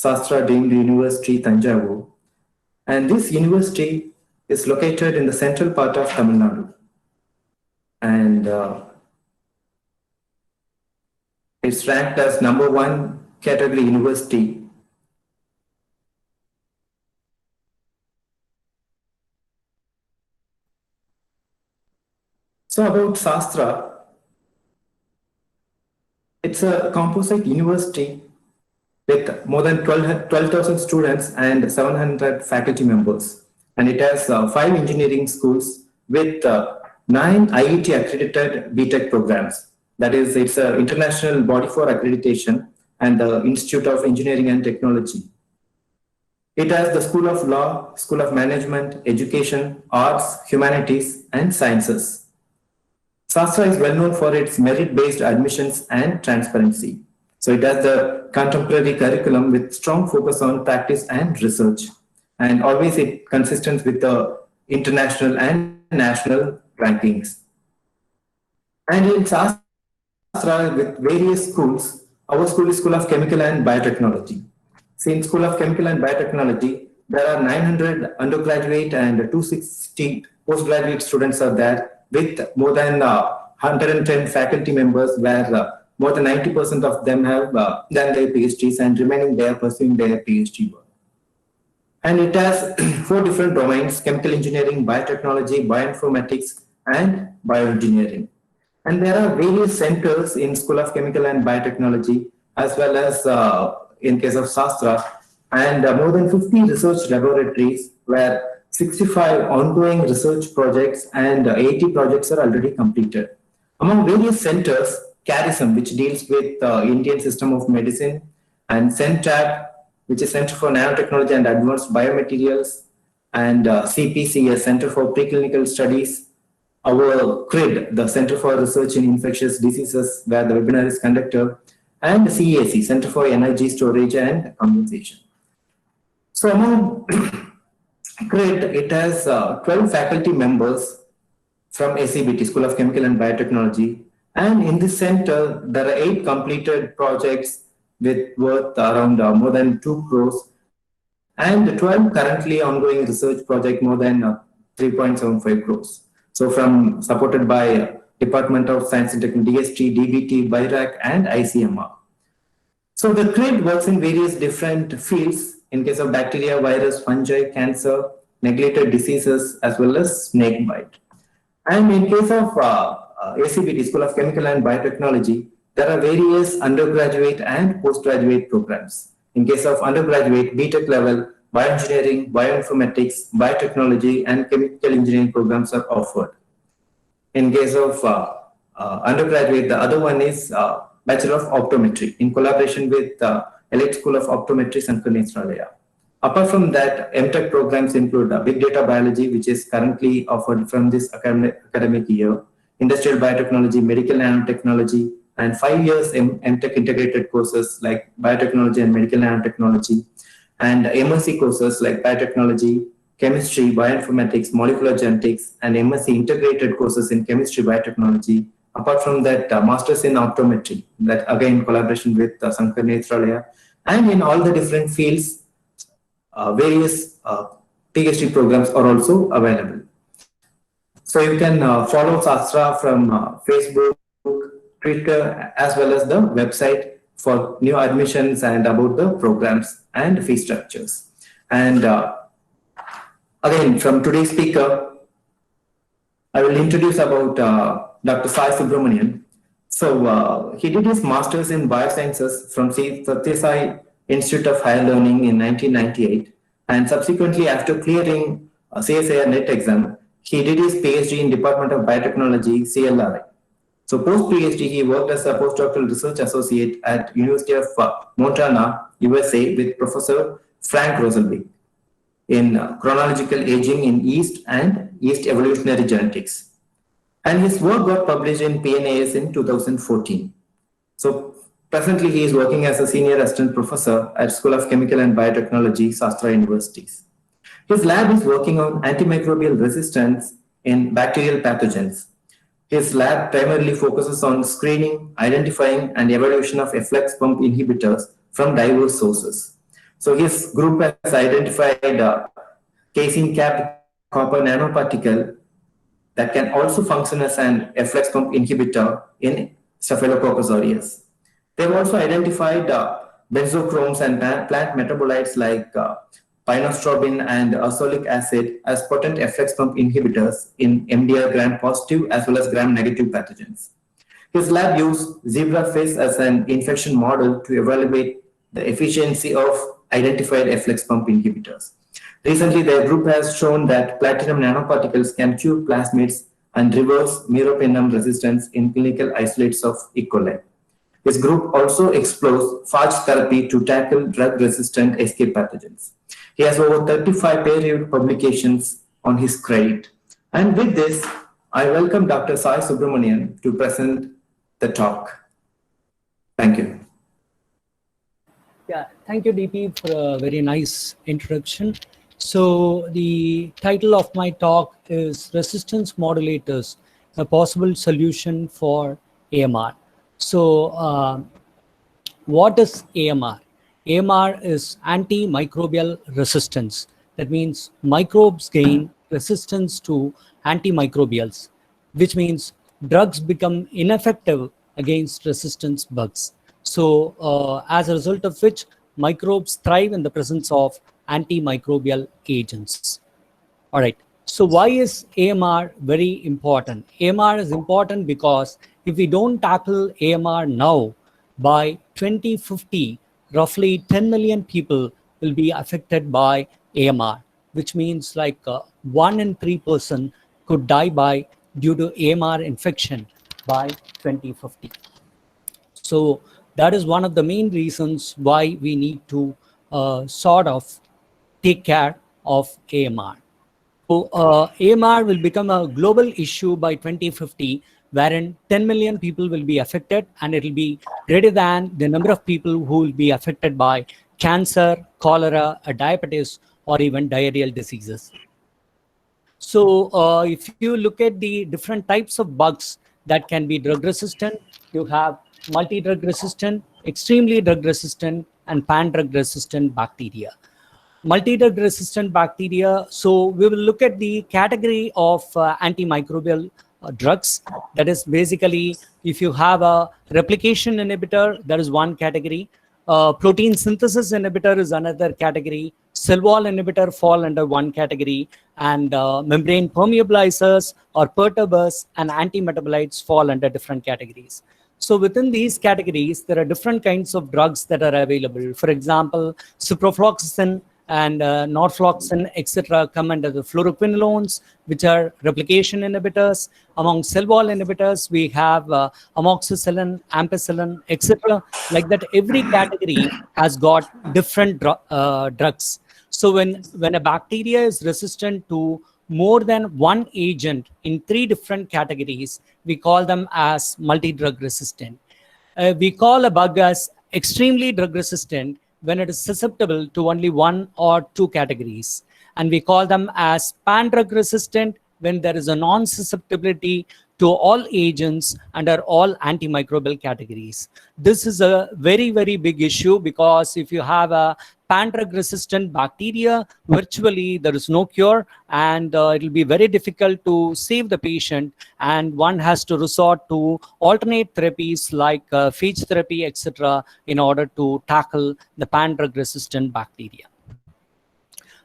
Sastra Deemed University, Tanjavur. And this university is located in the central part of Tamil Nadu. And it's ranked as #1 category university. So about Sastra, it's a composite university with more than 12,000 students and 700 faculty members. And it has 5 engineering schools with 9 IET accredited BTech programs. That is, it's an international body for accreditation and the Institute of Engineering and Technology. It has the School of Law, School of Management, Education, Arts, Humanities, and Sciences. Sastra is well known for its merit-based admissions and transparency. So it has the contemporary curriculum with strong focus on practice and research. And always it consistent with the international and national rankings. And in Sastra, with various schools, our school is School of Chemical and Biotechnology. So in School of Chemical and Biotechnology, there are 900 undergraduate and 260 postgraduate students are there, with more than 110 faculty members, where more than 90% of them have done their PhDs and remaining they are pursuing their PhD work. And it has 4 different domains: chemical engineering, biotechnology, bioinformatics, and bioengineering. And there are various centers in School of Chemical and Biotechnology, as well as in case of Sastra, and more than 50 research laboratories, where 65 ongoing research projects and 80 projects are already completed. Among various centers, CARISM, which deals with Indian System of Medicine, and CENTAB, which is Center for Nanotechnology and Advanced Biomaterials, and CPCS, Center for Preclinical Studies, our CRID, the Center for Research in Infectious Diseases, where the webinar is conducted, and CEAC, Center for Energy Storage and Compensation. So among CRID, it has 12 faculty members from SCBT, School of Chemical and Biotechnology. And in this center, there are 8 completed projects with worth around more than 2 crores, and 12 currently ongoing research project more than 3.75 crores. So from supported by Department of Science and Technology, DST, DBT, BIRAC, and ICMR. So the CRID works in various different fields in case of bacteria, virus, fungi, cancer, neglected diseases, as well as snake bite. And in case of SCBT, School of Chemical and Biotechnology, there are various undergraduate and postgraduate programs. In case of undergraduate, BTech level, bioengineering, bioinformatics, biotechnology, and chemical engineering programs are offered. In case of undergraduate, the other one is Bachelor of Optometry in collaboration with Elite School of Optometry, Sankarnesralaya. Apart from that, MTech programs include Big Data Biology, which is currently offered from this academic year, Industrial Biotechnology, Medical Nanotechnology, and 5 years MTech integrated courses like Biotechnology and Medical Nanotechnology, and MSc courses like Biotechnology, Chemistry, Bioinformatics, Molecular Genetics, and MSc integrated courses in Chemistry, Biotechnology. Apart from that, Masters in Optometry, that again in collaboration with Sankarnesralaya, and in all the different fields, various PhD programs are also available. So you can follow Sastra from Facebook, Twitter, as well as the website for new admissions and about the programs and fee structures. And again, from today's speaker, I will introduce about Dr. Sai Subramanian. So he did his master's in biosciences from Sathya Sai Institute of Higher Learning in 1998, and subsequently after clearing CSIR NET exam, he did his PhD in Department of Biotechnology, CLRI. So post-PhD, he worked as a postdoctoral research associate at University of Montana, USA, with Professor Frank Rosenberg in chronological aging in yeast and yeast evolutionary genetics. And his work got published in PNAS in 2014. So presently, he is working as a senior assistant professor at School of Chemical and Biotechnology, Sastra Universities. His lab is working on antimicrobial resistance in bacterial pathogens. His lab primarily focuses on screening, identifying, and evaluation of efflux pump inhibitors from diverse sources. So his group has identified casein cap copper nanoparticle that can also function as an efflux pump inhibitor in Staphylococcus aureus. They've also identified benzochromes and plant metabolites like pinostrobin and arsolic acid as potent efflux pump inhibitors in MDR gram-positive as well as gram-negative pathogens. His lab used zebrafish as an infection model to evaluate the efficiency of identified efflux pump inhibitors. Recently, their group has shown that platinum nanoparticles can cure plasmids and reverse meropenem resistance in clinical isolates of E. coli. His group also explores phage therapy to tackle drug-resistant escape pathogens. He has over 35 peer-reviewed publications on his credit. And with this, I welcome Dr. Sai Subramanian to present the talk. Thank you. Yeah, thank you, DP, for a very nice introduction. So the title of my talk is Resistance Modulators, a Possible Solution for AMR. So what is AMR? AMR is antimicrobial resistance. That means microbes gain resistance to antimicrobials, which means drugs become ineffective against resistance bugs. So as a result of which, microbes thrive in the presence of antimicrobial agents. All right. So why is AMR very important? AMR is important because if we don't tackle AMR now, by 2050, roughly 10 million people will be affected by AMR, which means like 1 in 3 person could die due to AMR infection by 2050. So that is one of the main reasons why we need to sort of take care of AMR. So AMR will become a global issue by 2050, wherein 10 million people will be affected, and it will be greater than the number of people who will be affected by cancer, cholera, diabetes, or even diarrheal diseases. So if you look at the different types of bugs that can be drug resistant, you have multi-drug resistant, extremely drug resistant, and pan-drug resistant bacteria. Multi-drug resistant bacteria, so we will look at the category of antimicrobial drugs. That is basically, if you have a replication inhibitor, that is one category. Protein synthesis inhibitor is another category. Cell wall inhibitor fall under one category, and membrane permeabilizers or perturbers and antimetabolites fall under different categories. So within these categories, there are different kinds of drugs that are available. For example, ciprofloxacin and norfloxacin, etc., come under the fluoroquinolones, which are replication inhibitors. Among cell wall inhibitors, we have amoxicillin, ampicillin, etc. Like that, every category has got different drugs. So when a bacteria is resistant to more than one agent in 3 different categories, we call them as multi-drug resistant. We call a bug as extremely drug resistant when it is susceptible to only 1 or 2 categories. And we call them as pan-drug resistant when there is a non-susceptibility to all agents under all antimicrobial categories. This is a very, very big issue, because if you have a pan-drug resistant bacteria, virtually there is no cure, and it will be very difficult to save the patient, and one has to resort to alternate therapies like phage therapy, etc., in order to tackle the pan-drug resistant bacteria.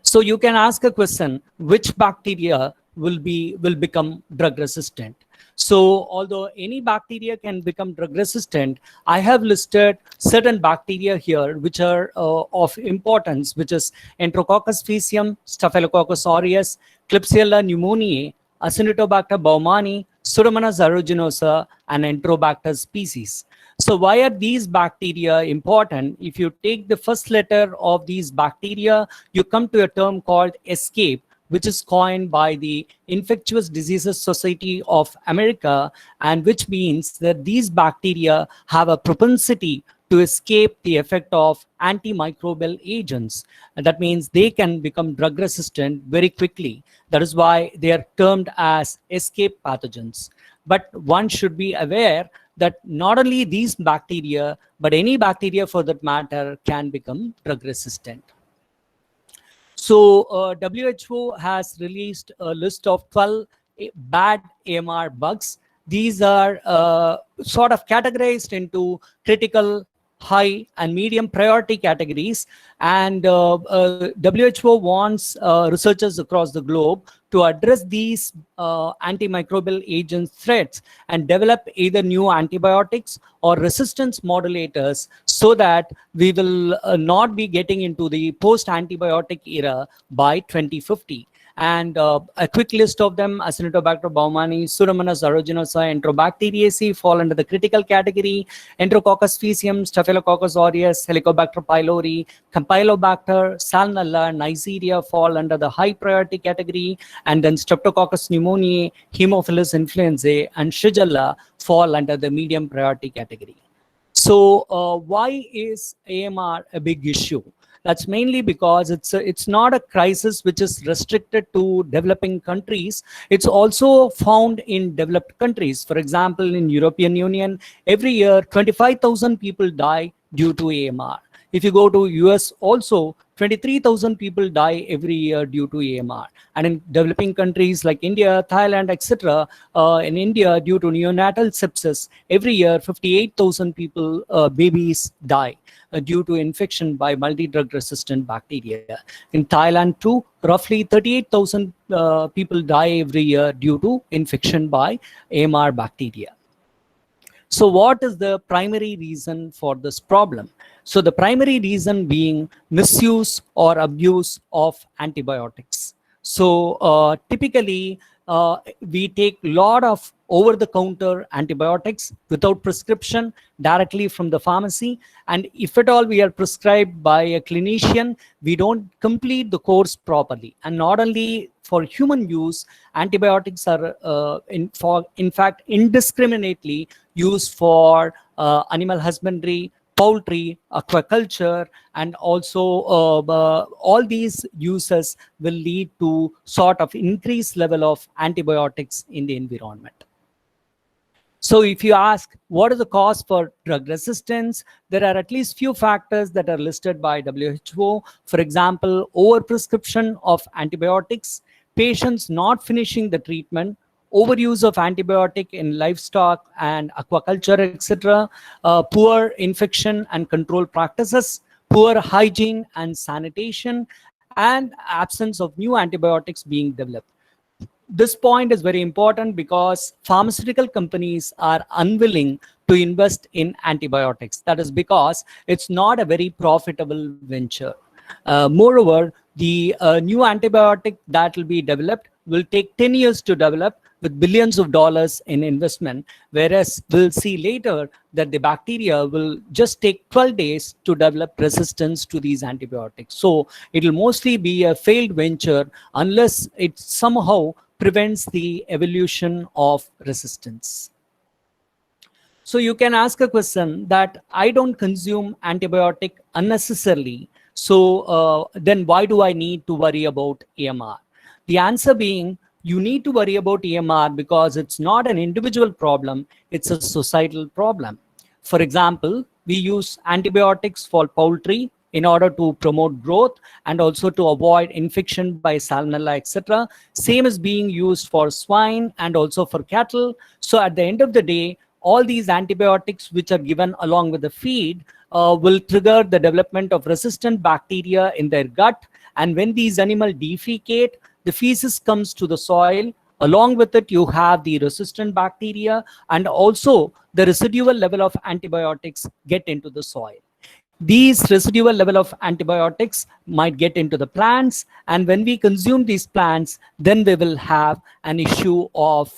So you can ask a question, which bacteria will become drug resistant? So although any bacteria can become drug resistant, I have listed certain bacteria here which are of importance, which is Enterococcus faecium, Staphylococcus aureus, Klebsiella pneumoniae, Acinetobacter baumannii, Pseudomonas aeruginosa, and Enterobacter species. So why are these bacteria important? If you take the first letter of these bacteria, you come to a term called ESCAPE, which is coined by the Infectious Diseases Society of America, and which means that these bacteria have a propensity to escape the effect of antimicrobial agents. And that means they can become drug resistant very quickly. That is why they are termed as escape pathogens. But one should be aware that not only these bacteria, but any bacteria for that matter can become drug resistant. So WHO has released a list of 12 bad AMR bugs. These are sort of categorized into critical, high, and medium priority categories. And WHO wants researchers across the globe to address these antimicrobial agent threats and develop either new antibiotics or resistance modulators so that we will not be getting into the post-antibiotic era by 2050. And a quick list of them: Acinetobacter baumannii, Pseudomonas aeruginosa, Enterobacteriaceae fall under the critical category, Enterococcus faecium, Staphylococcus aureus, Helicobacter pylori, Campylobacter, Salmonella, Neisseria fall under the high priority category, and then Streptococcus pneumoniae, Haemophilus influenzae, and Shigella fall under the medium priority category. So why is AMR a big issue? That's mainly because it's not a crisis which is restricted to developing countries. It's also found in developed countries. For example, in European Union, every year 25,000 people die due to AMR. If you go to US also, 23,000 people die every year due to AMR. And in developing countries like India, Thailand, etc., in India, due to neonatal sepsis, every year 58,000 people, babies die due to infection by multi-drug resistant bacteria. In Thailand too, roughly 38,000 people die every year due to infection by AMR bacteria. So what is the primary reason for this problem? So the primary reason being misuse or abuse of antibiotics. So typically we take a lot of over-the-counter antibiotics without prescription directly from the pharmacy. And if at all we are prescribed by a clinician, we don't complete the course properly. And not only for human use, antibiotics are in fact indiscriminately used for animal husbandry, poultry, aquaculture, and also all these uses will lead to sort of increased level of antibiotics in the environment. So if you ask what is the cause for drug resistance, there are at least few factors that are listed by WHO. For example, overprescription of antibiotics, patients not finishing the treatment, overuse of antibiotic in livestock and aquaculture, etc., poor infection and control practices, poor hygiene and sanitation, and absence of new antibiotics being developed. This point is very important because pharmaceutical companies are unwilling to invest in antibiotics. That is because it's not a very profitable venture. Moreover, the new antibiotic that will be developed will take 10 years to develop with billions of dollars in investment, whereas we'll see later that the bacteria will just take 12 days to develop resistance to these antibiotics. So it will mostly be a failed venture unless it somehow prevents the evolution of resistance. So you can ask a question that I don't consume antibiotic unnecessarily. So then why do I need to worry about AMR? The answer being, you need to worry about AMR because it's not an individual problem, it's a societal problem. For example, we use antibiotics for poultry in order to promote growth and also to avoid infection by salmonella, etc. Same is being used for swine and also for cattle. So at the end of the day, all these antibiotics which are given along with the feed will trigger the development of resistant bacteria in their gut. And when these animals defecate, the feces comes to the soil. Along with it, you have the resistant bacteria, and also the residual level of antibiotics get into the soil. These residual level of antibiotics might get into the plants, and when we consume these plants, then we will have an issue of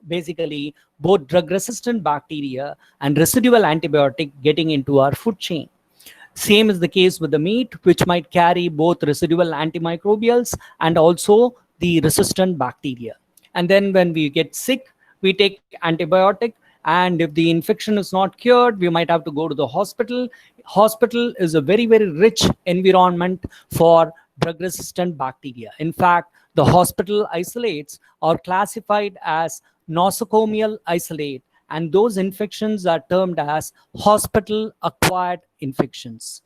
basically both drug-resistant bacteria and residual antibiotic getting into our food chain. Same is the case with the meat, which might carry both residual antimicrobials and also the resistant bacteria. And then when we get sick, we take antibiotic, and if the infection is not cured, we might have to go to the hospital. Hospital is a very, very rich environment for drug-resistant bacteria. In fact, the hospital isolates are classified as nosocomial isolate, and those infections are termed as hospital-acquired infections.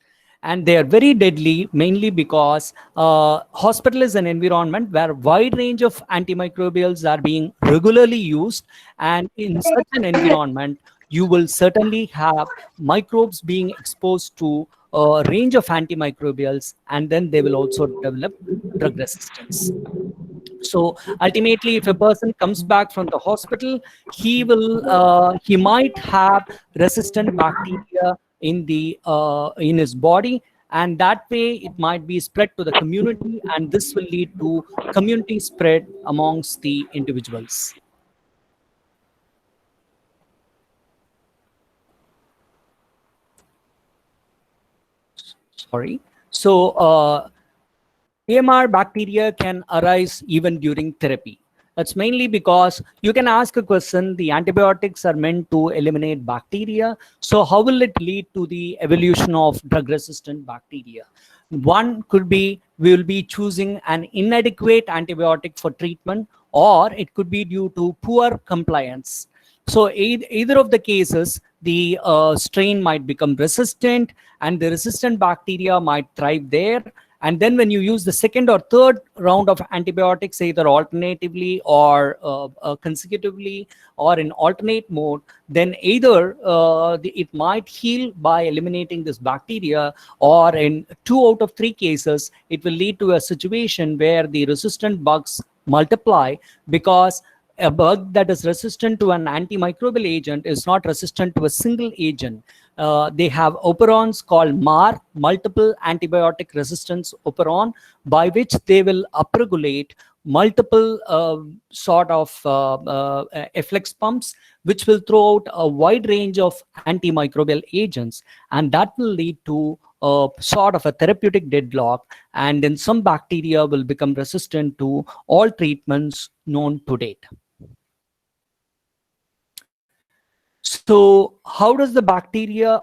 and they are very deadly, mainly because hospital is an environment where a wide range of antimicrobials are being regularly used, and in such an environment you will certainly have microbes being exposed to a range of antimicrobials, and then they will also develop drug resistance. So ultimately, if a person comes back from the hospital, he might have resistant bacteria in his body, and that way it might be spread to the community, and this will lead to community spread amongst the individuals. Sorry. So AMR bacteria can arise even during therapy. That's mainly because you can ask a question, the antibiotics are meant to eliminate bacteria. So how will it lead to the evolution of drug-resistant bacteria? One could be, we will be choosing an inadequate antibiotic for treatment, or it could be due to poor compliance. So either of the cases, the strain might become resistant, and the resistant bacteria might thrive there. And then when you use the second or third round of antibiotics, either alternatively or consecutively or in alternate mode, then either it might heal by eliminating this bacteria, or in 2 out of 3 cases, it will lead to a situation where the resistant bugs multiply, because a bug that is resistant to an antimicrobial agent is not resistant to a single agent. They have operons called MAR, multiple antibiotic resistance operon, by which they will upregulate multiple sort of efflux pumps, which will throw out a wide range of antimicrobial agents, and that will lead to a sort of a therapeutic deadlock, and then some bacteria will become resistant to all treatments known to date. So how does the bacteria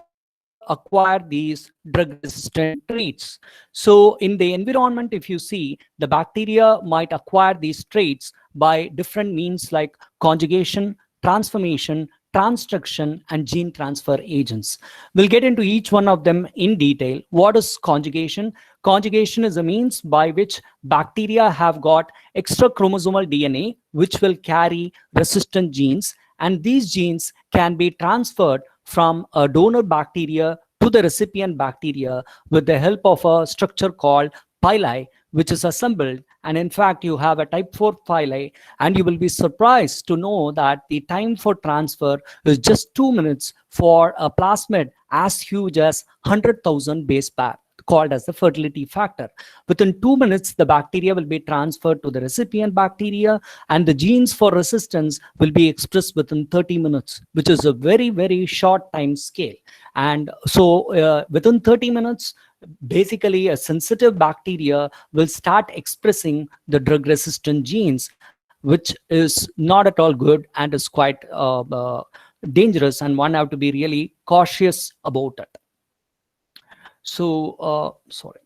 acquire these drug-resistant traits? So in the environment, if you see, the bacteria might acquire these traits by different means like conjugation, transformation, transduction, and gene transfer agents. We'll get into each one of them in detail. What is conjugation? Conjugation is a means by which bacteria have got extra chromosomal DNA, which will carry resistant genes, and these genes can be transferred from a donor bacteria to the recipient bacteria with the help of a structure called pili, which is assembled. And in fact, you have a type 4 pili, and you will be surprised to know that the time for transfer is just 2 minutes for a plasmid as huge as 100,000 base pair, called as the fertility factor. Within 2 minutes, the bacteria will be transferred to the recipient bacteria, and the genes for resistance will be expressed within 30 minutes, which is a very, very short time scale. And so within 30 minutes, basically a sensitive bacteria will start expressing the drug resistant genes, which is not at all good and is quite dangerous, and one have to be really cautious about it. So sorry.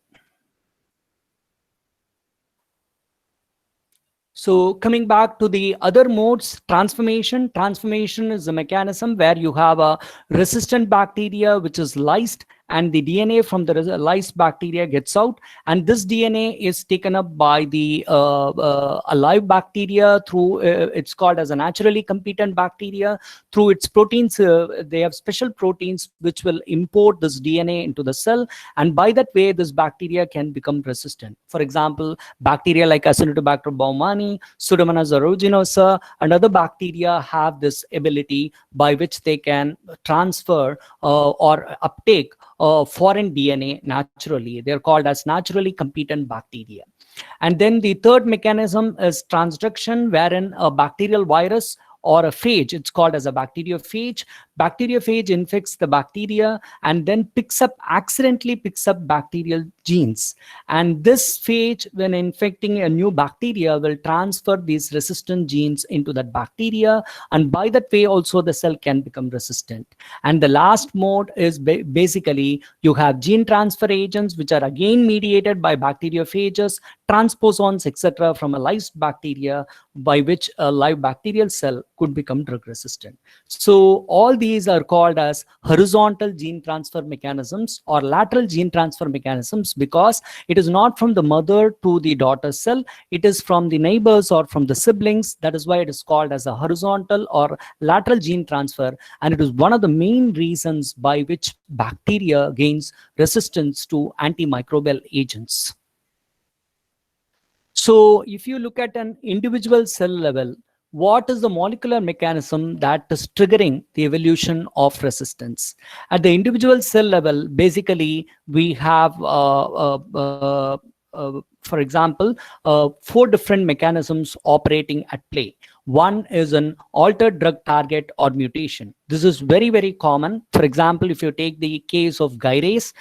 So coming back to the other modes, transformation. Transformation is a mechanism where you have a resistant bacteria which is lysed, and the DNA from the lysed bacteria gets out, and this DNA is taken up by the alive bacteria through, it's called as a naturally competent bacteria, through its proteins. They have special proteins which will import this DNA into the cell, and by that way this bacteria can become resistant. For example, bacteria like Acinetobacter baumannii, Pseudomonas aeruginosa, and other bacteria have this ability by which they can transfer or uptake foreign DNA naturally. They're called as naturally competent bacteria. And then the third mechanism is transduction, wherein a bacterial virus or a phage, it's called as a bacteriophage. Bacteriophage infects the bacteria and then accidentally picks up bacterial genes. And this phage, when infecting a new bacteria, will transfer these resistant genes into that bacteria. And by that way, also the cell can become resistant. And the last mode is basically you have gene transfer agents, which are again mediated by bacteriophages, transposons, etc., from a lysed bacteria, by which a live bacterial cell could become drug resistant. So all these these are called as horizontal gene transfer mechanisms or lateral gene transfer mechanisms, because it is not from the mother to the daughter cell, it is from the neighbors or from the siblings. That is why it is called as a horizontal or lateral gene transfer, and it is one of the main reasons by which bacteria gains resistance to antimicrobial agents. So if you look at an individual cell level, what is the molecular mechanism that is triggering the evolution of resistance? At the individual cell level, basically, we have, for example, 4 different mechanisms operating at play. One is an altered drug target or mutation. This is very, very common. For example, if you take the case of gyrase,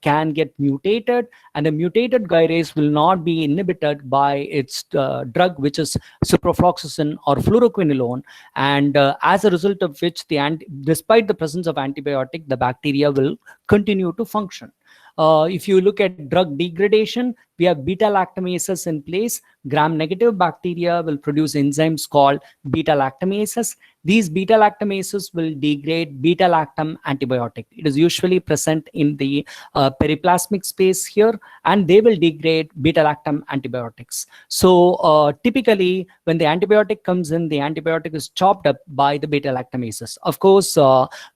can get mutated, and a mutated gyrase will not be inhibited by its drug, which is ciprofloxacin or fluoroquinolone. And as a result of which, despite the presence of antibiotic, the bacteria will continue to function. If you look at drug degradation, we have beta-lactamases in place. Gram-negative bacteria will produce enzymes called beta-lactamases. These beta-lactamases will degrade beta-lactam antibiotic. It is usually present in the periplasmic space here, and they will degrade beta-lactam antibiotics. So typically, when the antibiotic comes in, the antibiotic is chopped up by the beta-lactamases. Of course,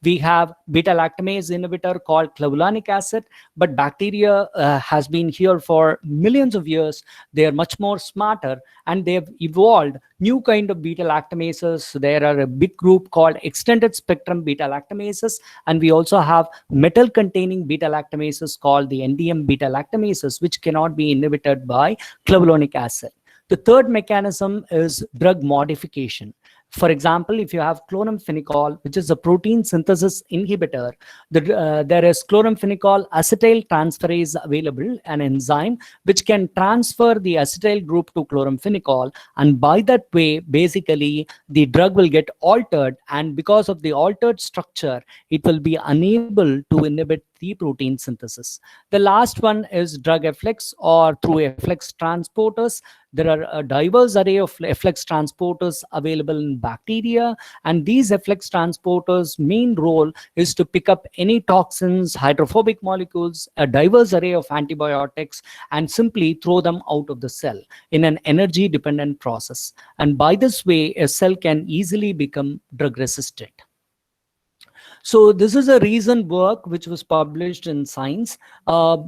we have beta-lactamase inhibitor called clavulanic acid, but bacteria has been here for millions of years. They are much more smarter, and they have evolved new kind of beta-lactamases. There are a big group called extended spectrum beta-lactamases, and we also have metal-containing beta-lactamases called the NDM beta-lactamases, which cannot be inhibited by clavulanic acid. The third mechanism is drug modification. For example, if you have chloramphenicol, which is a protein synthesis inhibitor, there is chloramphenicol acetyl transferase available, an enzyme which can transfer the acetyl group to chloramphenicol, and by that way, basically, the drug will get altered, and because of the altered structure, it will be unable to inhibit the protein synthesis. The last one is drug efflux or through efflux transporters. There are a diverse array of efflux transporters available in bacteria, and these efflux transporters' main role is to pick up any toxins, hydrophobic molecules, a diverse array of antibiotics, and simply throw them out of the cell in an energy-dependent process. And by this way, a cell can easily become drug resistant. So this is a recent work which was published in Science.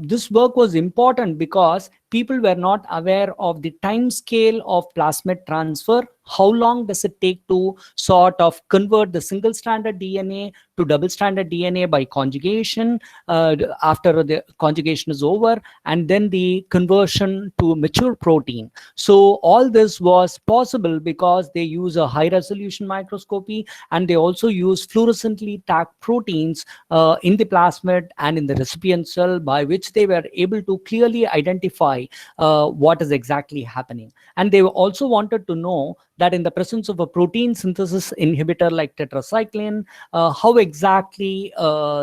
This work was important because people were not aware of the time scale of plasmid transfer. How long does it take to sort of convert the single-stranded DNA to double-stranded DNA by conjugation after the conjugation is over, and then the conversion to mature protein. So all this was possible because they use a high-resolution microscopy, and they also use fluorescently tagged proteins in the plasmid and in the recipient cell, by which they were able to clearly identify what is exactly happening. And they also wanted to know that in the presence of a protein synthesis inhibitor like tetracycline, how exactly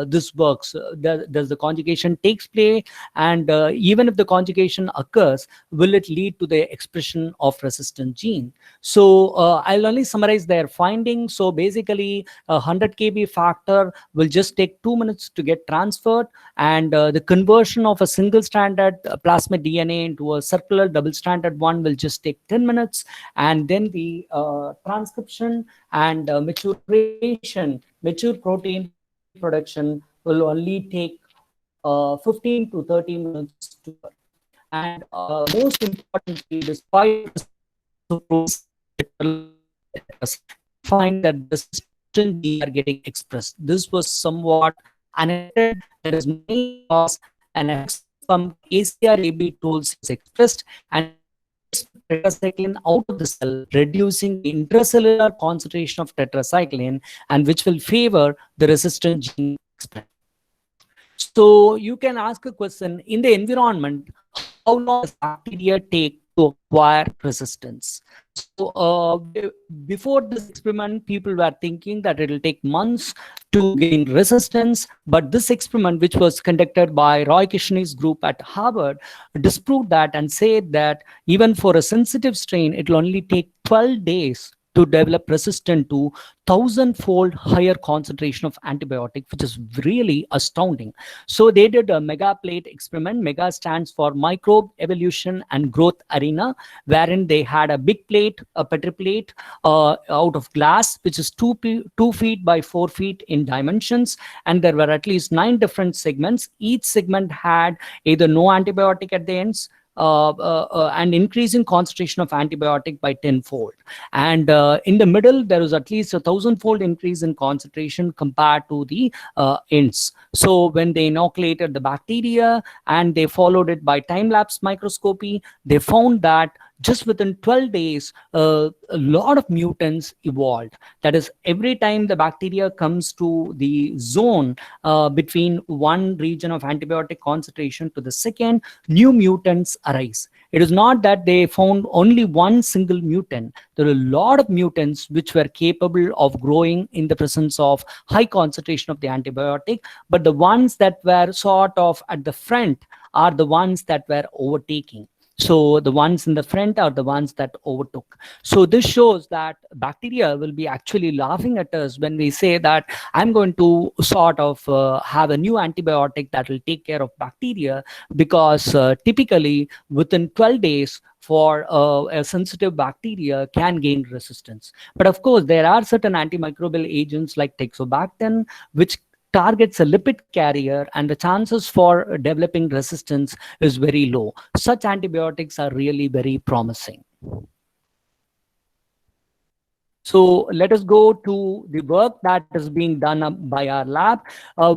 this works. Does the conjugation takes place? And even if the conjugation occurs, will it lead to the expression of resistant gene? So I'll only summarize their findings. So basically, a 100 kb factor will just take 2 minutes to get transferred, and the conversion of a single-stranded plasmid DNA into a circular double-stranded one will just take 10 minutes, and then the transcription and mature protein production will only take 15 to 30 minutes to work. And most importantly, despite find that the resistant genes are getting expressed. This was somewhat unexpected. There is many cause, and some ACR-AB tools is expressed, and tetracycline out of the cell, reducing the intracellular concentration of tetracycline, and which will favor the resistant gene expression. So you can ask a question: in the environment, how long does bacteria take to acquire resistance? So before this experiment, people were thinking that it will take months to gain resistance, but this experiment, which was conducted by Roy Kishni's group at Harvard, disproved that and said that even for a sensitive strain, it will only take 12 days to develop resistance to 1,000-fold higher concentration of antibiotic, which is really astounding. So they did a mega plate experiment. Mega stands for microbe evolution and growth arena, wherein they had a big plate, a petri plate out of glass, which is 2 feet by 4 feet in dimensions, and there were at least 9 different segments. Each segment had either no antibiotic at the ends, and increasing concentration of antibiotic by 10-fold. And in the middle, there was at least 1,000-fold increase in concentration compared to the ends. So when they inoculated the bacteria and they followed it by time-lapse microscopy, they found that just within 12 days, a lot of mutants evolved. That is, every time the bacteria comes to the zone between one region of antibiotic concentration to the second, new mutants arise. It is not that they found only one single mutant. There are a lot of mutants which were capable of growing in the presence of high concentration of the antibiotic, but the ones that were sort of at the front are the ones that were overtaking. So the ones in the front are the ones that overtook. So this shows that bacteria will be actually laughing at us when we say that I'm going to sort of have a new antibiotic that will take care of bacteria, because typically within 12 days, for a sensitive bacteria can gain resistance. But of course, there are certain antimicrobial agents like Teixobactam, which targets a lipid carrier, and the chances for developing resistance is very low. Such antibiotics are really very promising. So let us go to the work that is being done by our lab.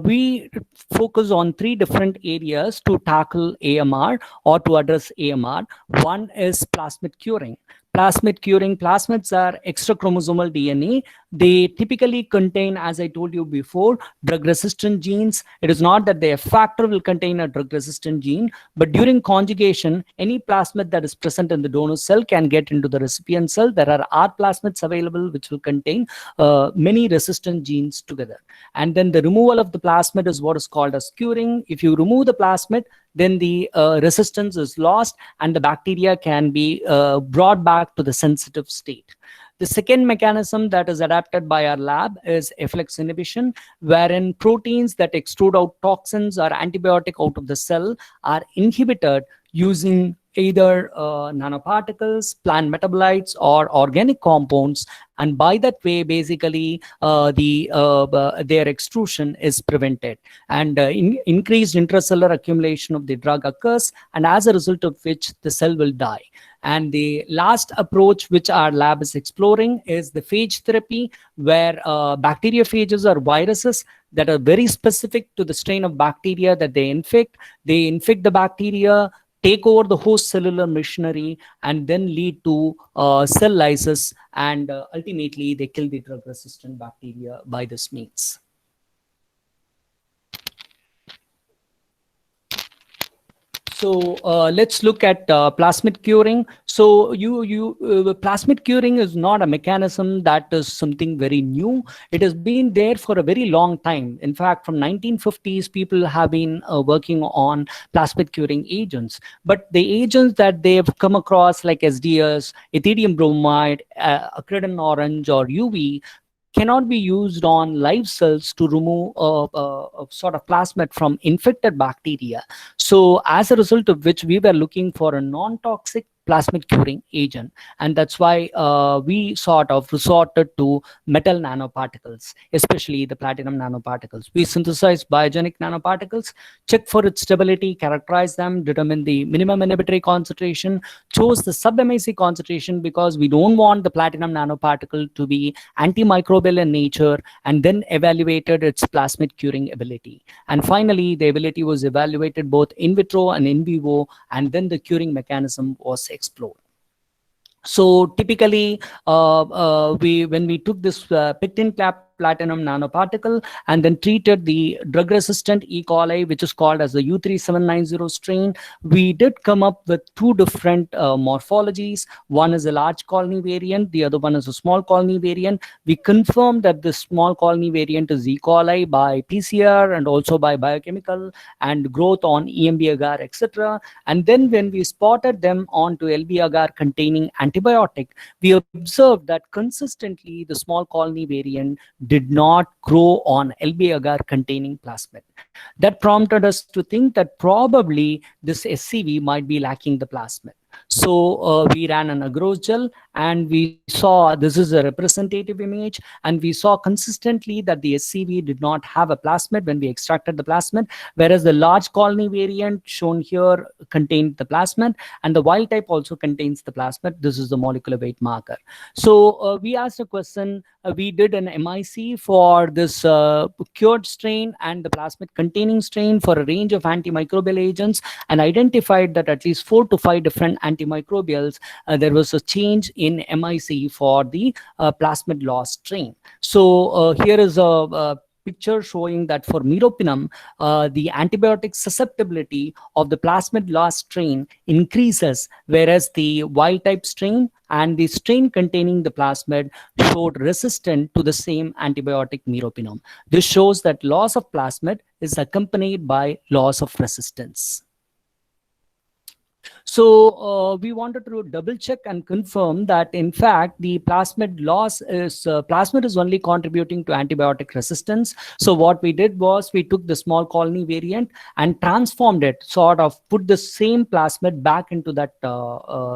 We focus on 3 different areas to tackle AMR or to address AMR. One is plasmid curing. Plasmid curing, plasmids are extrachromosomal DNA. They typically contain, as I told you before, drug-resistant genes. It is not that the F factor will contain a drug-resistant gene, but during conjugation, any plasmid that is present in the donor cell can get into the recipient cell. There are R plasmids available which will contain many resistant genes together. And then the removal of the plasmid is what is called as curing. If you remove the plasmid, then the resistance is lost and the bacteria can be brought back to the sensitive state. The second mechanism that is adapted by our lab is efflux inhibition, wherein proteins that extrude out toxins or antibiotic out of the cell are inhibited using either nanoparticles, plant metabolites, or organic compounds, and by that way, basically, their extrusion is prevented, and increased intracellular accumulation of the drug occurs, and as a result of which the cell will die. And the last approach which our lab is exploring is the phage therapy, where bacteriophages or viruses that are very specific to the strain of bacteria that they infect. They infect the bacteria, take over the host cellular machinery, and then lead to cell lysis, and ultimately they kill the drug-resistant bacteria by this means. So let's look at plasmid curing. So plasmid curing is not a mechanism that is something very new. It has been there for a very long time. In fact, from 1950s, people have been working on plasmid curing agents. But the agents that they've come across, like SDS, ethidium bromide, acridin orange, or UV, cannot be used on live cells to remove a sort of plasmid from infected bacteria. So as a result of which, we were looking for a non-toxic plasmid curing agent, and that's why we sort of resorted to metal nanoparticles, especially the platinum nanoparticles. We synthesized biogenic nanoparticles, check for its stability, characterize them, determine the minimum inhibitory concentration, chose the sub-MIC concentration because we don't want the platinum nanoparticle to be antimicrobial in nature, and then evaluated its plasmid curing ability. And finally, the ability was evaluated both in vitro and in vivo, and then the curing mechanism was explored. So typically, when we took this pectin cap platinum nanoparticle and then treated the drug resistant E. coli, which is called as the U3790 strain, we did come up with two different morphologies. One is a large colony variant, the other one is a small colony variant. We confirmed that the small colony variant is E. coli by PCR and also by biochemical and growth on EMB agar, etc. And then when we spotted them onto LB agar containing antibiotic, we observed that consistently the small colony variant did not grow on LB agar containing plasmid. That prompted us to think that probably this SCV might be lacking the plasmid. So we ran an agarose gel and we saw, this is a representative image, and we saw consistently that the SCV did not have a plasmid when we extracted the plasmid, whereas the large colony variant shown here contained the plasmid, and the wild type also contains the plasmid. This is the molecular weight marker. So we asked a question, we did an MIC for this cured strain and the plasmid containing strain for a range of antimicrobial agents, and identified that at least 4 to 5 different antimicrobials, there was a change in MIC for the plasmid loss strain. So here is a picture showing that for meropenem, the antibiotic susceptibility of the plasmid loss strain increases, whereas the wild type strain and the strain containing the plasmid showed resistant to the same antibiotic meropenem. This shows that loss of plasmid is accompanied by loss of resistance. So we wanted to double check and confirm that in fact the plasmid loss is plasmid is only contributing to antibiotic resistance. So what we did was we took the small colony variant and transformed it, sort of put the same plasmid back into that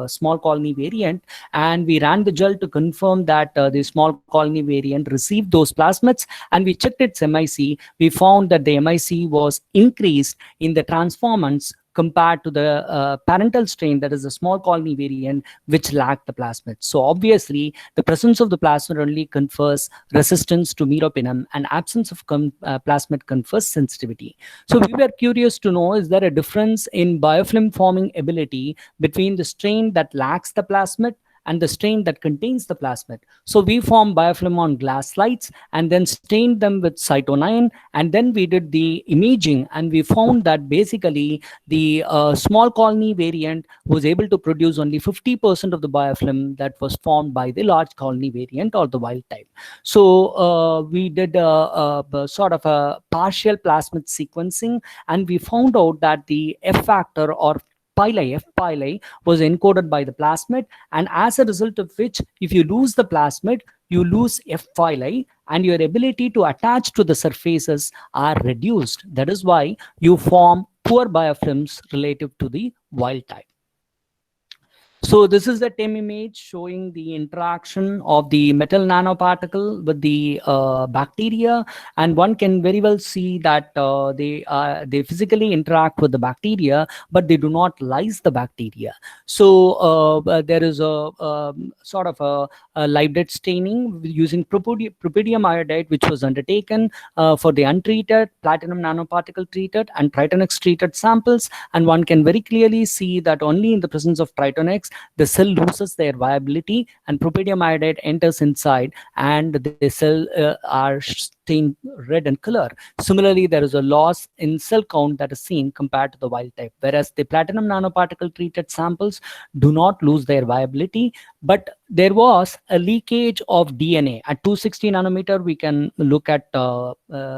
small colony variant, and we ran the gel to confirm that the small colony variant received those plasmids, and we checked its MIC. We found that the MIC was increased in the transformants compared to the parental strain, that is the small colony variant, which lacked the plasmid. So obviously, the presence of the plasmid only confers resistance to meropenem, and absence of plasmid confers sensitivity. So we were curious to know, is there a difference in biofilm forming ability between the strain that lacks the plasmid and the strain that contains the plasmid? So we formed biofilm on glass slides and then stained them with cytonine, and then we did the imaging, and we found that basically the small colony variant was able to produce only 50% of the biofilm that was formed by the large colony variant or the wild type. So we did a sort of a partial plasmid sequencing, and we found out that the F factor or F pili was encoded by the plasmid, and as a result of which, if you lose the plasmid, you lose F pili, and your ability to attach to the surfaces are reduced. That is why you form poor biofilms relative to the wild type. So this is the TEM image showing the interaction of the metal nanoparticle with the bacteria, and one can very well see that they physically interact with the bacteria, but they do not lyse the bacteria. So there is a sort of a live dead staining using propidium iodide, which was undertaken for the untreated, platinum nanoparticle treated, and Tritonex treated samples, and one can very clearly see that only in the presence of Tritonex the cell loses their viability and propidium iodide enters inside, and the cell are stained red in color. Similarly, there is a loss in cell count that is seen compared to the wild type, whereas the platinum nanoparticle treated samples do not lose their viability, but there was a leakage of DNA. At 260 nanometer, we can look at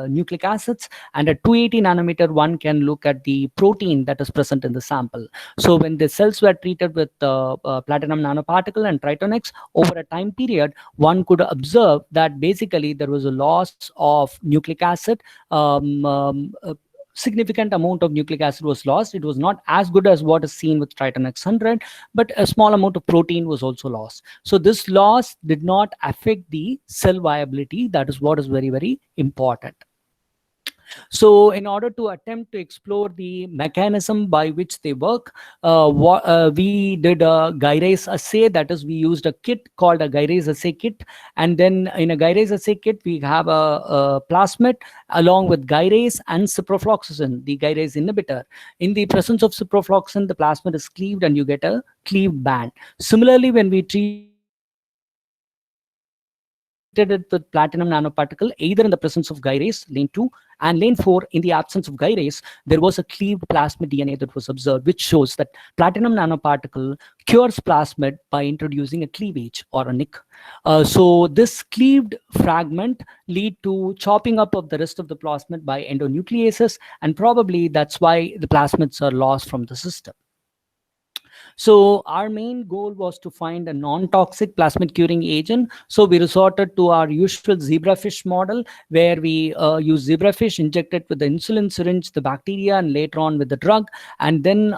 nucleic acids, and at 280 nanometer, one can look at the protein that is present in the sample. So when the cells were treated with platinum nanoparticle and Tritonex, over a time period, one could observe that basically there was a loss of nucleic acid. Significant amount of nucleic acid was lost. It was not as good as what is seen with Tritonex 100, but a small amount of protein was also lost. So this loss did not affect the cell viability. That is what is very, very important. So in order to attempt to explore the mechanism by which they work, we did a gyrase assay. That is, we used a kit called a gyrase assay kit. And then in a gyrase assay kit, we have a plasmid along with gyrase and ciprofloxacin, the gyrase inhibitor. In the presence of ciprofloxacin, the plasmid is cleaved and you get a cleaved band. Similarly, when we treat it with platinum nanoparticle either in the presence of gyrase, lane 2, and lane 4, in the absence of gyrase, there was a cleaved plasmid DNA that was observed, which shows that platinum nanoparticle cures plasmid by introducing a cleavage or a nick. So this cleaved fragment lead to chopping up of the rest of the plasmid by endonucleases, and probably that's why the plasmids are lost from the system. So our main goal was to find a non-toxic plasmid curing agent. So we resorted to our usual zebrafish model, where we use zebrafish injected with the insulin syringe, the bacteria, and later on with the drug, and then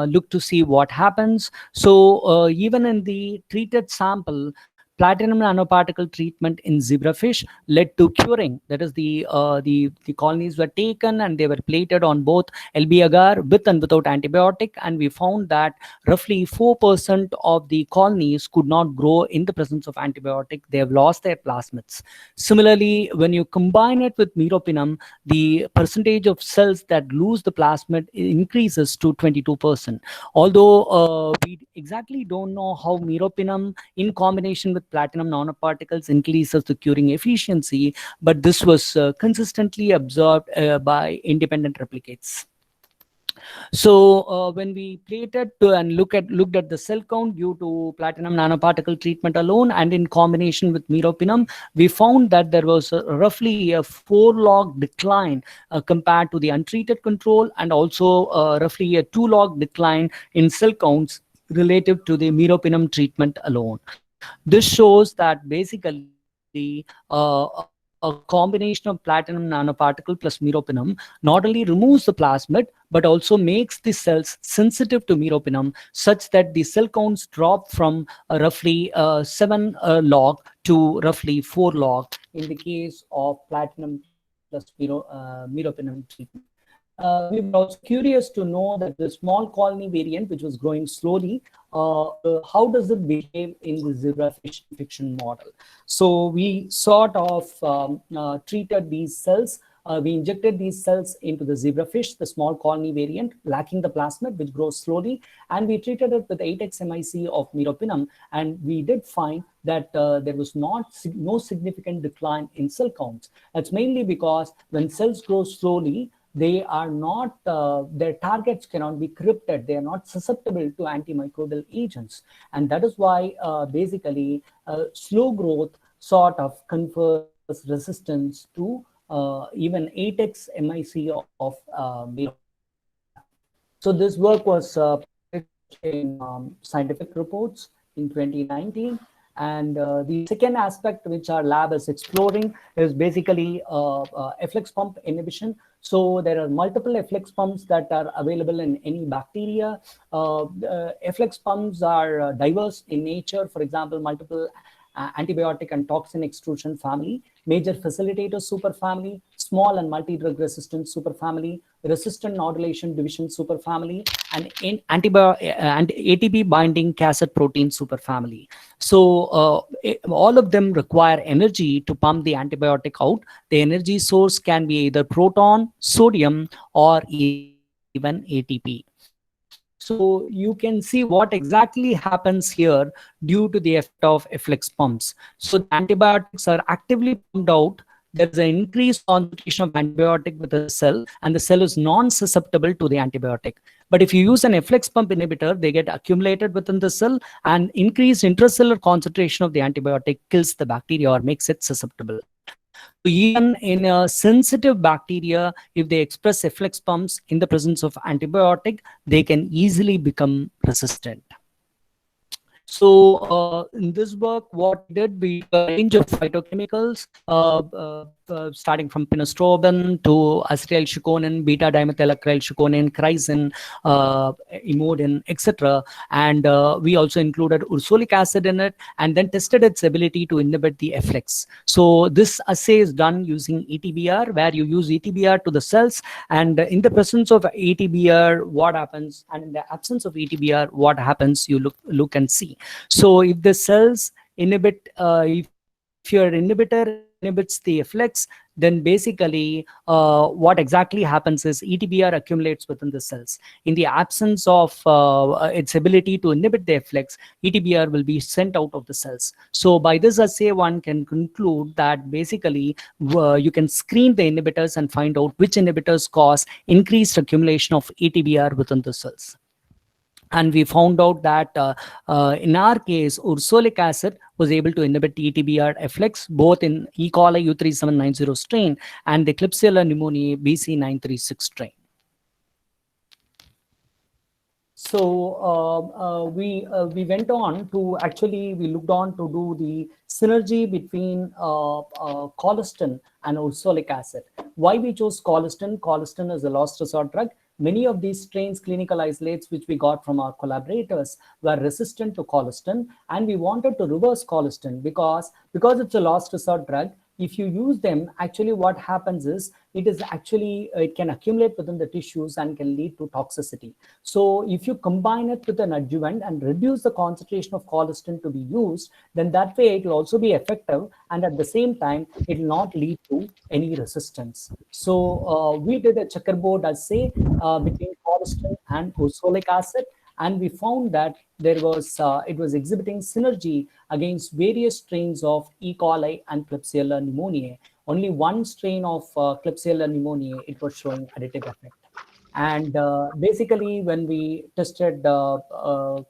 look to see what happens. So even in the treated sample, platinum nanoparticle treatment in zebrafish led to curing. That is, the colonies were taken and they were plated on both LB agar with and without antibiotic, and we found that roughly 4% of the colonies could not grow in the presence of antibiotic. They have lost their plasmids. Similarly, when you combine it with meropenem, the percentage of cells that lose the plasmid increases to 22%. Although we exactly don't know how meropenem in combination with platinum nanoparticles increases the curing efficiency, but this was consistently observed by independent replicates. So when we plated and looked at the cell count due to platinum nanoparticle treatment alone and in combination with meropenem, we found that there was roughly a 4-log decline compared to the untreated control, and also roughly a 2-log decline in cell counts relative to the meropenem treatment alone. This shows that basically a combination of platinum nanoparticle plus meropenem not only removes the plasmid, but also makes the cells sensitive to meropenem, such that the cell counts drop from roughly 7 log to roughly 4 log in the case of platinum plus meropenem treatment. We were also curious to know that the small colony variant, which was growing slowly, how does it behave in the zebrafish infection model? So we sort of treated these cells. We injected these cells into the zebrafish, the small colony variant, lacking the plasmid, which grows slowly, and we treated it with 8x MIC of meropenem, and we did find that there was no significant decline in cell counts. That's mainly because when cells grow slowly, they are not, their targets cannot be crypted. They are not susceptible to antimicrobial agents. And that is why basically slow growth sort of confers resistance to even 8x MIC of meropenem. So this work was published in scientific reports in 2019. And the second aspect which our lab is exploring is basically efflux pump inhibition. So there are multiple efflux pumps that are available in any bacteria. Efflux pumps are diverse in nature. For example, multiple antibiotic and toxin extrusion family, major facilitator superfamily, small and multi-drug resistant superfamily, resistant nodulation division superfamily, and ATP binding cassette protein superfamily. So all of them require energy to pump the antibiotic out. The energy source can be either proton, sodium, or even ATP. So you can see what exactly happens here due to the effect of efflux pumps. So the antibiotics are actively pumped out. There's an increased concentration of antibiotic with the cell, and the cell is non-susceptible to the antibiotic. But if you use an efflux pump inhibitor, they get accumulated within the cell, and increased intracellular concentration of the antibiotic kills the bacteria or makes it susceptible. So even in a sensitive bacteria, if they express efflux pumps in the presence of antibiotic, they can easily become resistant. So in this work, what we did, we took a range of phytochemicals, starting from pinostrobin to acetylchikonin, beta-dimethylacrylchikonin, chrysin, imodin, etc. And we also included ursolic acid in it, and then tested its ability to inhibit the efflux. So this assay is done using ETBR, where you use ETBR to the cells, and in the presence of ETBR, what happens, and in the absence of ETBR, what happens, you look and see. So if the cells inhibit, if your inhibitor inhibits the efflux, then basically what exactly happens is ETBR accumulates within the cells. In the absence of its ability to inhibit the efflux, ETBR will be sent out of the cells. So by this assay, one can conclude that basically you can screen the inhibitors and find out which inhibitors cause increased accumulation of ETBR within the cells. And we found out that in our case, ursolic acid was able to inhibit ETBR efflux both in E. coli U3790 strain and the Klebsiella pneumoniae BC936 strain. So we went on to we looked on to do the synergy between colistin and ursolic acid. Why we chose colistin? Colistin is a last resort drug. Many of these strains, clinical isolates, which we got from our collaborators, were resistant to colistin, and we wanted to reverse colistin because it's a last resort drug. If you use them, actually what happens is it can accumulate within the tissues and can lead to toxicity. So if you combine it with an adjuvant and reduce the concentration of colistin to be used, then that way it will also be effective, and at the same time it will not lead to any resistance. So we did a checkerboard assay between colistin and ursolic acid, and we found that it was exhibiting synergy against various strains of E. coli and Klebsiella pneumoniae. Only one strain of Klebsiella pneumoniae, it was showing additive effect. And basically, when we tested, so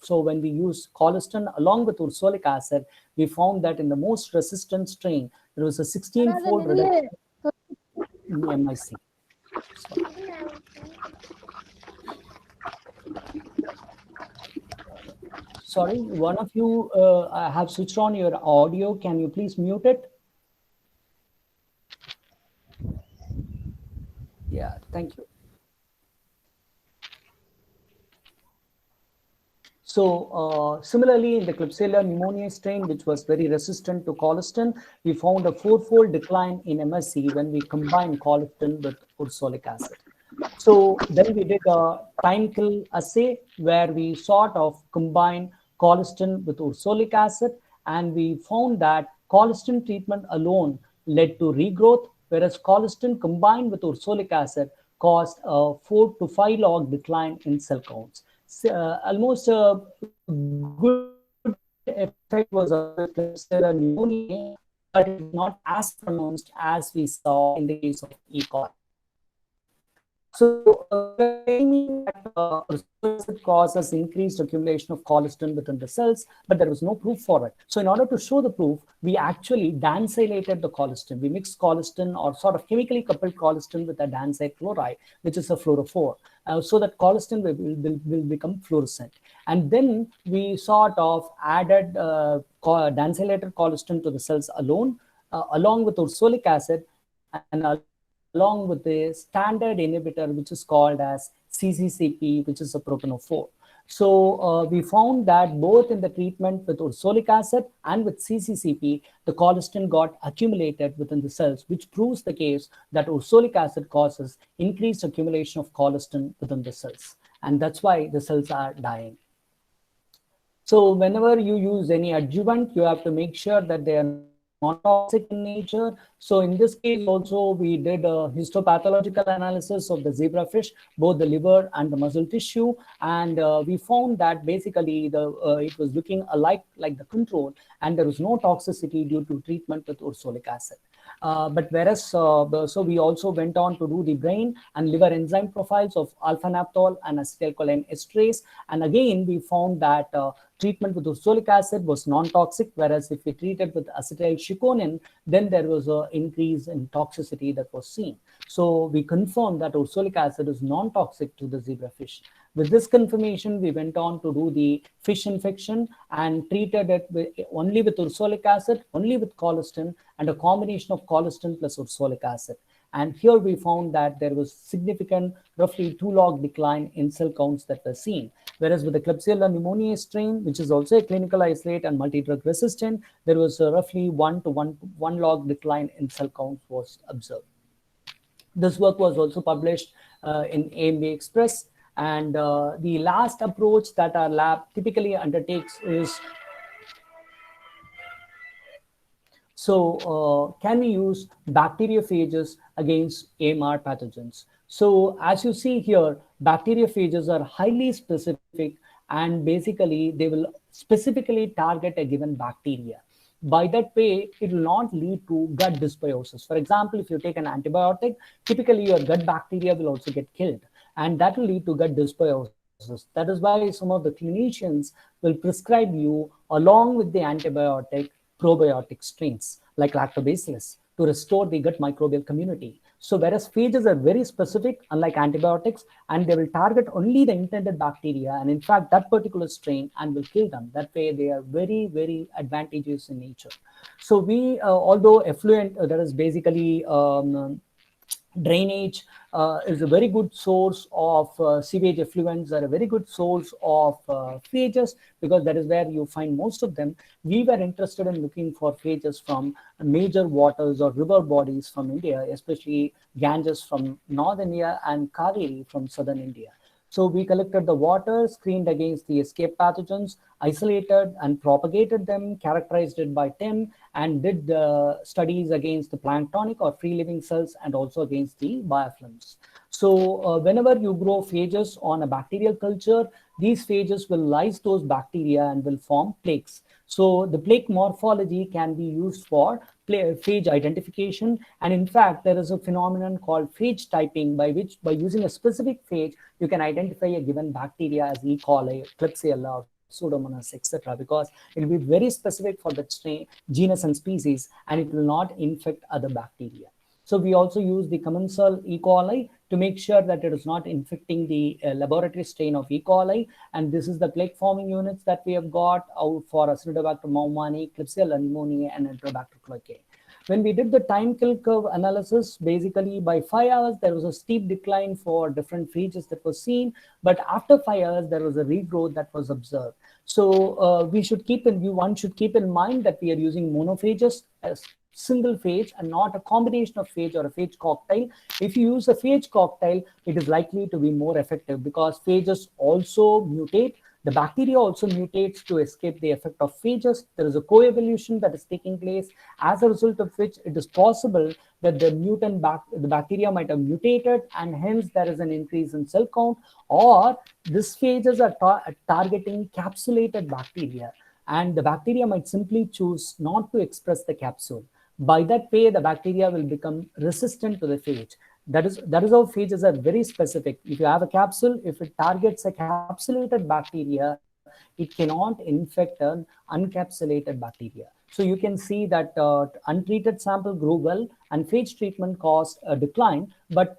when we used colistin along with ursolic acid, we found that in the most resistant strain, there was a 16-fold reduction in the MIC. Sorry, one of you have switched on your audio. Can you please mute it? Yeah, thank you. So similarly, in the Klebsiella pneumoniae strain, which was very resistant to colistin, we found a 4-fold decline in MSC when we combined colistin with ursolic acid. So then we did a time kill assay where we sort of combined colistin with ursolic acid, and we found that colistin treatment alone led to regrowth, whereas colistin combined with ursolic acid caused a 4 to 5 log decline in cell counts. Almost a good effect was Klebsiella pneumoniae, but it was not as pronounced as we saw in the case of E. coli. So, it causes increased accumulation of colistin within the cells, but there was no proof for it. So, in order to show the proof, we actually dancylated the colistin. We mixed colistin or sort of chemically coupled colistin with a dancite chloride, which is a fluorophore, so that colistin will become fluorescent. And then we sort of added dancylated colistin to the cells alone, along with ursolic acid, and along with the standard inhibitor, which is called as CCCP, which is a protanophore. So we found that both in the treatment with ursolic acid and with CCCP, the colistin got accumulated within the cells, which proves the case that ursolic acid causes increased accumulation of colistin within the cells. And that's why the cells are dying. So whenever you use any adjuvant, you have to make sure that they are non-toxic in nature. So in this case also, we did a histopathological analysis of the zebrafish, both the liver and the muscle tissue, and we found that basically it was looking alike like the control, and there was no toxicity due to treatment with ursolic acid. But whereas, so we also went on to do the brain and liver enzyme profiles of alpha-naphtol and acetylcholine esterase, and again we found that treatment with ursolic acid was non-toxic, whereas if we treated with acetylchiconin, then there was an increase in toxicity that was seen. So we confirmed that ursolic acid is non-toxic to the zebrafish. With this confirmation, we went on to do the fish infection and treated it only with ursolic acid, only with colistin, and a combination of colistin plus ursolic acid. And here we found that there was significant, roughly 2 log decline in cell counts that were seen. Whereas with the Klebsiella pneumoniae strain, which is also a clinical isolate and multi-drug resistant, there was a roughly 1 log decline in cell counts was observed. This work was also published in AMB Express. And the last approach that our lab typically undertakes is, So can we use bacteriophages against AMR pathogens? So as you see here, bacteriophages are highly specific, and basically they will specifically target a given bacteria. By that way, it will not lead to gut dysbiosis. For example, if you take an antibiotic, typically your gut bacteria will also get killed, and that will lead to gut dysbiosis. That is why some of the clinicians will prescribe you, along with the antibiotic, probiotic strains like lactobacillus to restore the gut microbial community. So whereas phages are very specific, unlike antibiotics, and they will target only the intended bacteria, and in fact that particular strain, and will kill them. That way they are very, very advantageous in nature. So we, although effluent, that is basically drainage, is a very good source of sewage effluents, are a very good source of phages, because that is where you find most of them. We were interested in looking for phages from major waters or river bodies from India, especially Ganges from North India and Kaveri from southern India. So we collected the water, screened against the escape pathogens, isolated and propagated them, characterized it by TIM, and did studies against the planktonic or free living cells, and also against the biofilms. So whenever you grow phages on a bacterial culture, these phages will lyse those bacteria and will form plaques. So the plaque morphology can be used for phage identification. And in fact, there is a phenomenon called phage typing, by which, by using a specific phage, you can identify a given bacteria as E. coli, Klebsiella, Pseudomonas, etc., because it will be very specific for the strain, genus and species, and it will not infect other bacteria. So we also use the commensal E. coli to make sure that it is not infecting the laboratory strain of E. coli. And this is the plaque forming units that we have got out for Acinetobacter baumannii, Klebsiella pneumoniae, and Enterobacter cloacae. When we did the time kill curve analysis, basically by 5 hours, there was a steep decline for different phages that was seen. But after 5 hours, there was a regrowth that was observed. So we should keep in view, one should keep in mind that we are using monophages as single phage and not a combination of phage or a phage cocktail. If you use a phage cocktail, it is likely to be more effective, because phages also mutate. The bacteria also mutates to escape the effect of phages. There is a coevolution that is taking place, as a result of which it is possible that the the bacteria might have mutated, and hence there is an increase in cell count, or these phages are targeting capsulated bacteria, and the bacteria might simply choose not to express the capsule. By that way, the bacteria will become resistant to the phage. That is how phages are very specific. If you have a capsule, if it targets a capsulated bacteria, it cannot infect an uncapsulated bacteria. So you can see that untreated sample grew well, and phage treatment caused a decline. But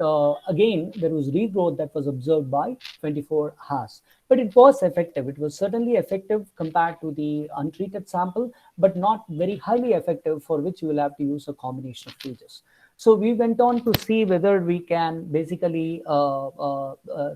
again, there was regrowth that was observed by 24 hours. But it was effective. It was certainly effective compared to the untreated sample, but not very highly effective, for which you will have to use a combination of phages. So we went on to see whether we can basically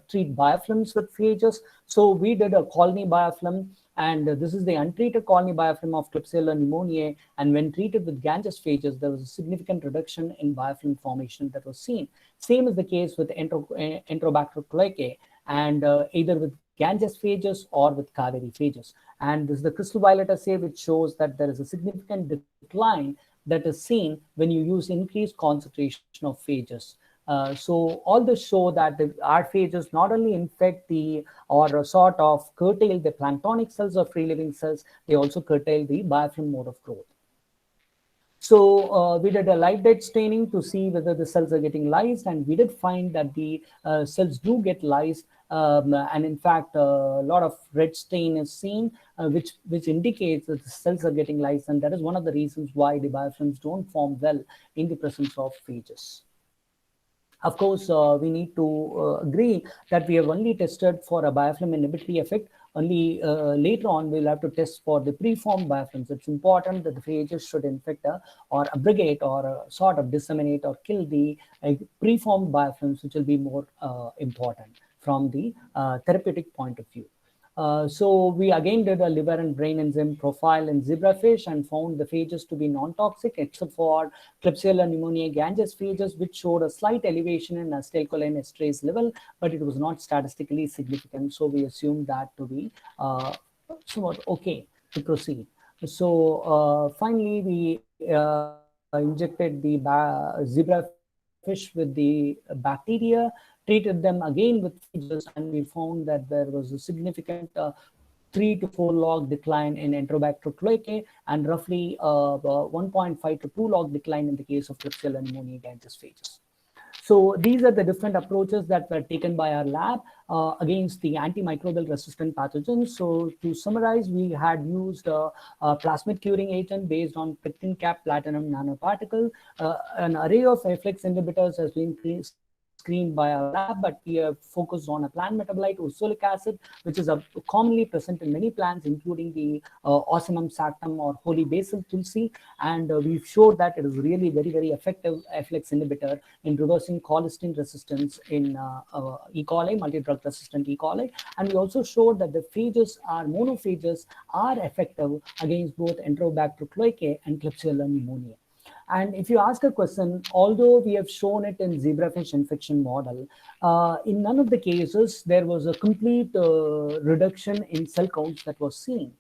treat biofilms with phages. So we did a colony biofilm, and this is the untreated colony biofilm of Klebsiella pneumoniae. And when treated with Ganges phages, there was a significant reduction in biofilm formation that was seen. Same is the case with Enterobacter cloacae, and either with Ganges phages or with Kaveri phages. And this is the crystal violet assay, which shows that there is a significant decline that is seen when you use increased concentration of phages. So all this show that our phages not only infect or sort of curtail the planktonic cells or free living cells, they also curtail the biofilm mode of growth. So we did a live dead staining to see whether the cells are getting lysed, and we did find that the cells do get lysed. And in fact, a lot of red stain is seen, which indicates that the cells are getting lysed, and that is one of the reasons why the biofilms don't form well in the presence of phages. Of course, we need to agree that we have only tested for a biofilm inhibitory effect. Only later on, we'll have to test for the preformed biofilms. It's important that the phages should infect or abrogate or sort of disseminate or kill the preformed biofilms, which will be more important from the therapeutic point of view. So we again did a liver and brain enzyme profile in zebrafish and found the phages to be non-toxic, except for Klebsiella pneumoniae Ganges phages, which showed a slight elevation in acetylcholine esterase level, but it was not statistically significant. So we assumed that to be somewhat okay to proceed. So finally, we injected the zebrafish with the bacteria, treated them again with phages, and we found that there was a significant 3 to 4 log decline in Enterobacter cloacae and roughly 1.5 to 2 log decline in the case of Klebsiella pneumoniae against phages. So these are the different approaches that were taken by our lab against the antimicrobial resistant pathogens. So to summarize, we had used a plasmid curing agent based on pectin cap platinum nanoparticle. An array of Aflex inhibitors has been screened by our lab, but we have focused on a plant metabolite, ursolic acid, which is commonly present in many plants, including the Ocimum sanctum or holy basil tulsi. And we've showed that it is really very, very effective Aflex inhibitor in reversing colistin resistance in E. coli, multi-drug resistant E. coli. And we also showed that the phages monophages are effective against both Enterobacter cloacae and Klebsiella pneumoniae. And if you ask a question, although we have shown it in zebrafish infection model, in none of the cases there was a complete reduction in cell counts that was seen.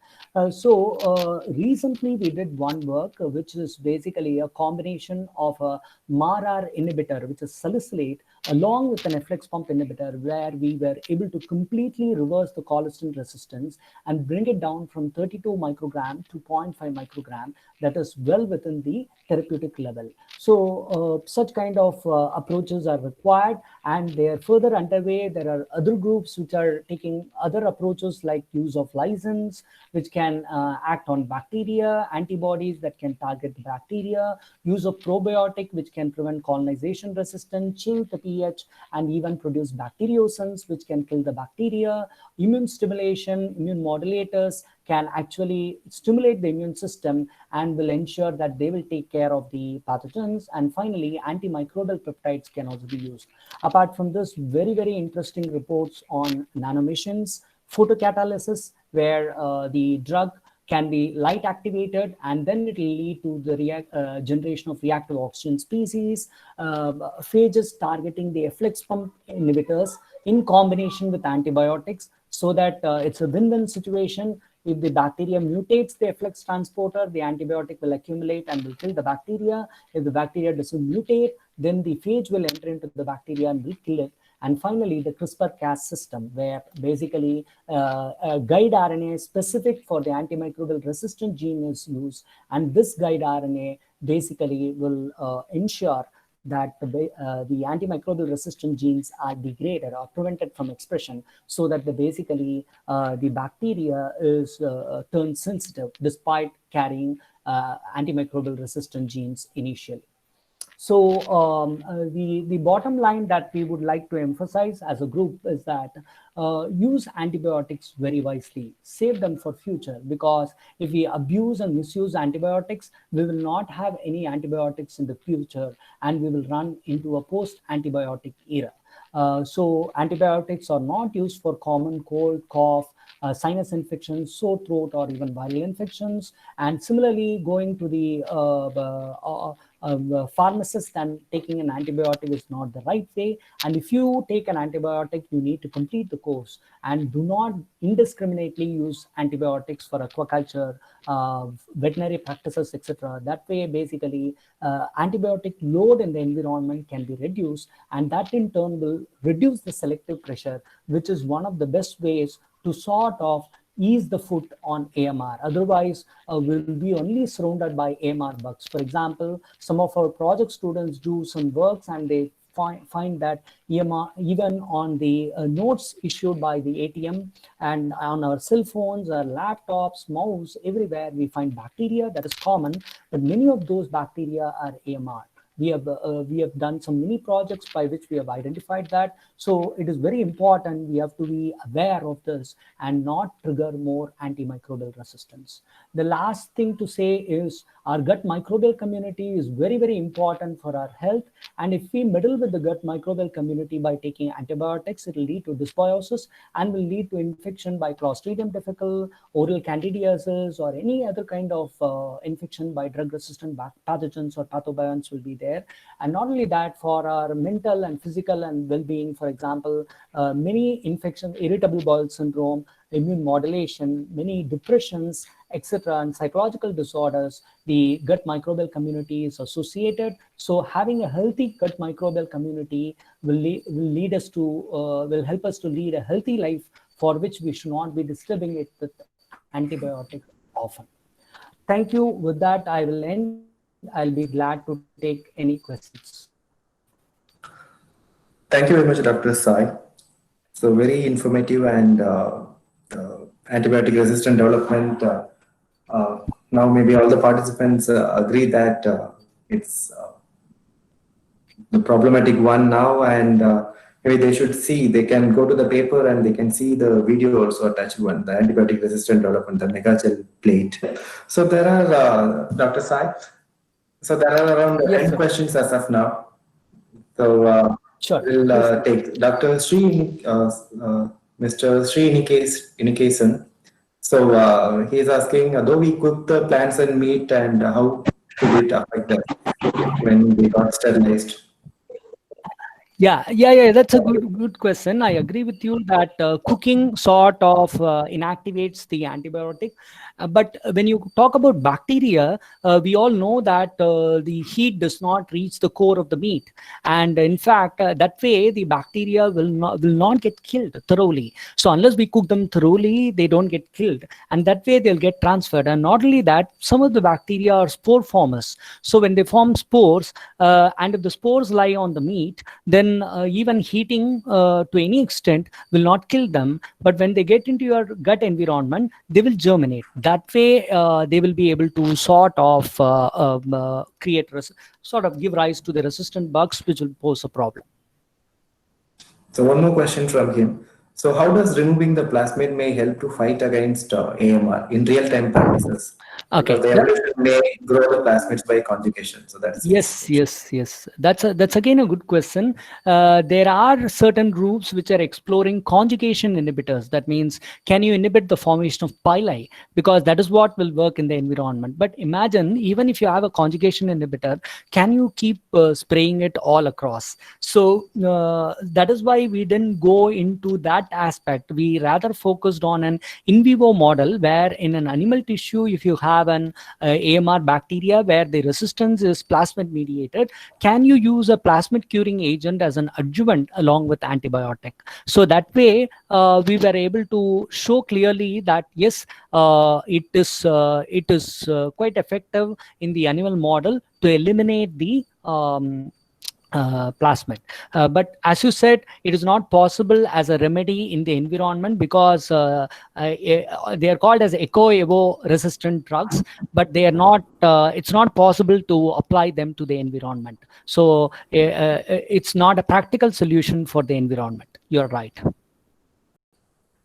So recently we did one work, which is basically a combination of a MARR inhibitor, which is salicylate, along with an efflux pump inhibitor, where we were able to completely reverse the colistin resistance and bring it down from 32 microgram to 0.5 microgram. That is well within the therapeutic level. So such kind of approaches are required, and they are further underway. There are other groups which are taking other approaches like use of lysins, which can act on bacteria, antibodies that can target the bacteria, use of probiotic, which can prevent colonization resistance, change the pH, and even produce bacteriocins, which can kill the bacteria. Immune stimulation, immune modulators can actually stimulate the immune system and will ensure that they will take care of the pathogens. And finally, antimicrobial peptides can also be used. Apart from this, very, very interesting reports on nanomissions, photocatalysis, where the drug can be light activated, and then it will lead to the generation of reactive oxygen species, phages targeting the efflux pump inhibitors in combination with antibiotics, so that it's a win-win situation. If the bacteria mutates the efflux transporter, the antibiotic will accumulate and will kill the bacteria. If the bacteria doesn't mutate, then the phage will enter into the bacteria and will kill it. And finally, the CRISPR-Cas system, where basically a guide RNA specific for the antimicrobial resistant gene is used. And this guide RNA basically will ensure that the antimicrobial resistant genes are degraded or prevented from expression, so that basically the bacteria is turned sensitive despite carrying antimicrobial resistant genes initially. So the bottom line that we would like to emphasize as a group is that use antibiotics very wisely, save them for future, because if we abuse and misuse antibiotics, we will not have any antibiotics in the future, and we will run into a post-antibiotic era. So antibiotics are not used for common cold, cough, sinus infections, sore throat, or even viral infections. And similarly, going to the pharmacist and taking an antibiotic is not the right way. And if you take an antibiotic, you need to complete the course, and do not indiscriminately use antibiotics for aquaculture, veterinary practices, etc. That way, basically, antibiotic load in the environment can be reduced, and that in turn will reduce the selective pressure, which is one of the best ways to sort of ease the foot on AMR. Otherwise, we'll be only surrounded by AMR bugs. For example, some of our project students do some works, and they find that EMR, even on the notes issued by the ATM and on our cell phones, our laptops, mouse, everywhere we find bacteria. That is common, but many of those bacteria are AMR. We have done some mini projects by which we have identified that. So it is very important. We have to be aware of this and not trigger more antimicrobial resistance. The last thing to say is our gut microbial community is very, very important for our health. And if we meddle with the gut microbial community by taking antibiotics, it will lead to dysbiosis and will lead to infection by Clostridium difficile, oral candidiasis, or any other kind of infection by drug-resistant pathogens or pathobionts will be there. there. And not only that, for our mental and physical and well-being, for example, many infections, irritable bowel syndrome, immune modulation, many depressions, etc., and psychological disorders, the gut microbial community is associated. So having a healthy gut microbial community will help us to lead a healthy life, for which we should not be disturbing it with antibiotics often. Thank you. With that, I will end. I'll be glad to take any questions. Thank you very much, Dr. Sai. So very informative and antibiotic resistant development. Now maybe all the participants agree that it's the problematic one now, and maybe they should see, they can go to the paper and they can see the video also attached one, the antibiotic resistant development, the Megagel plate. So there are, Dr. Sai, so there are around 10 questions as of now. So sure. We'll take Dr. Mr. Sri Inikesan. So he is asking, though we cook the plants and meat, and how should it affect them when they got sterilized? Yeah. That's a good question. I agree with you that cooking sort of inactivates the antibiotic. But when you talk about bacteria, we all know that the heat does not reach the core of the meat, and in fact, that way the bacteria will not get killed thoroughly. So unless we cook them thoroughly, they don't get killed, and that way they'll get transferred. And not only that, some of the bacteria are spore formers. So when they form spores, and if the spores lie on the meat, then even heating to any extent will not kill them. But when they get into your gut environment, they will germinate. That way, they will be able to sort of give rise to the resistant bugs, which will pose a problem. So one more question from him. So how does removing the plasmid may help to fight against AMR in real-time practices? Okay. Because the evolution may grow the plasmids by conjugation. So that's yes. That's again a good question. There are certain groups which are exploring conjugation inhibitors. That means, can you inhibit the formation of pili? Because that is what will work in the environment. But imagine, even if you have a conjugation inhibitor, can you keep spraying it all across? So that is why we didn't go into that aspect. We rather focused on an in vivo model, where in an animal tissue, if you have an AMR bacteria where the resistance is plasmid mediated, can you use a plasmid curing agent as an adjuvant along with antibiotic? So that way we were able to show clearly that yes, it is quite effective in the animal model to eliminate the plasmid. But as you said, it is not possible as a remedy in the environment, because they are called as eco-evo resistant drugs, but they are not, it's not possible to apply them to the environment. So it's not a practical solution for the environment. You're right.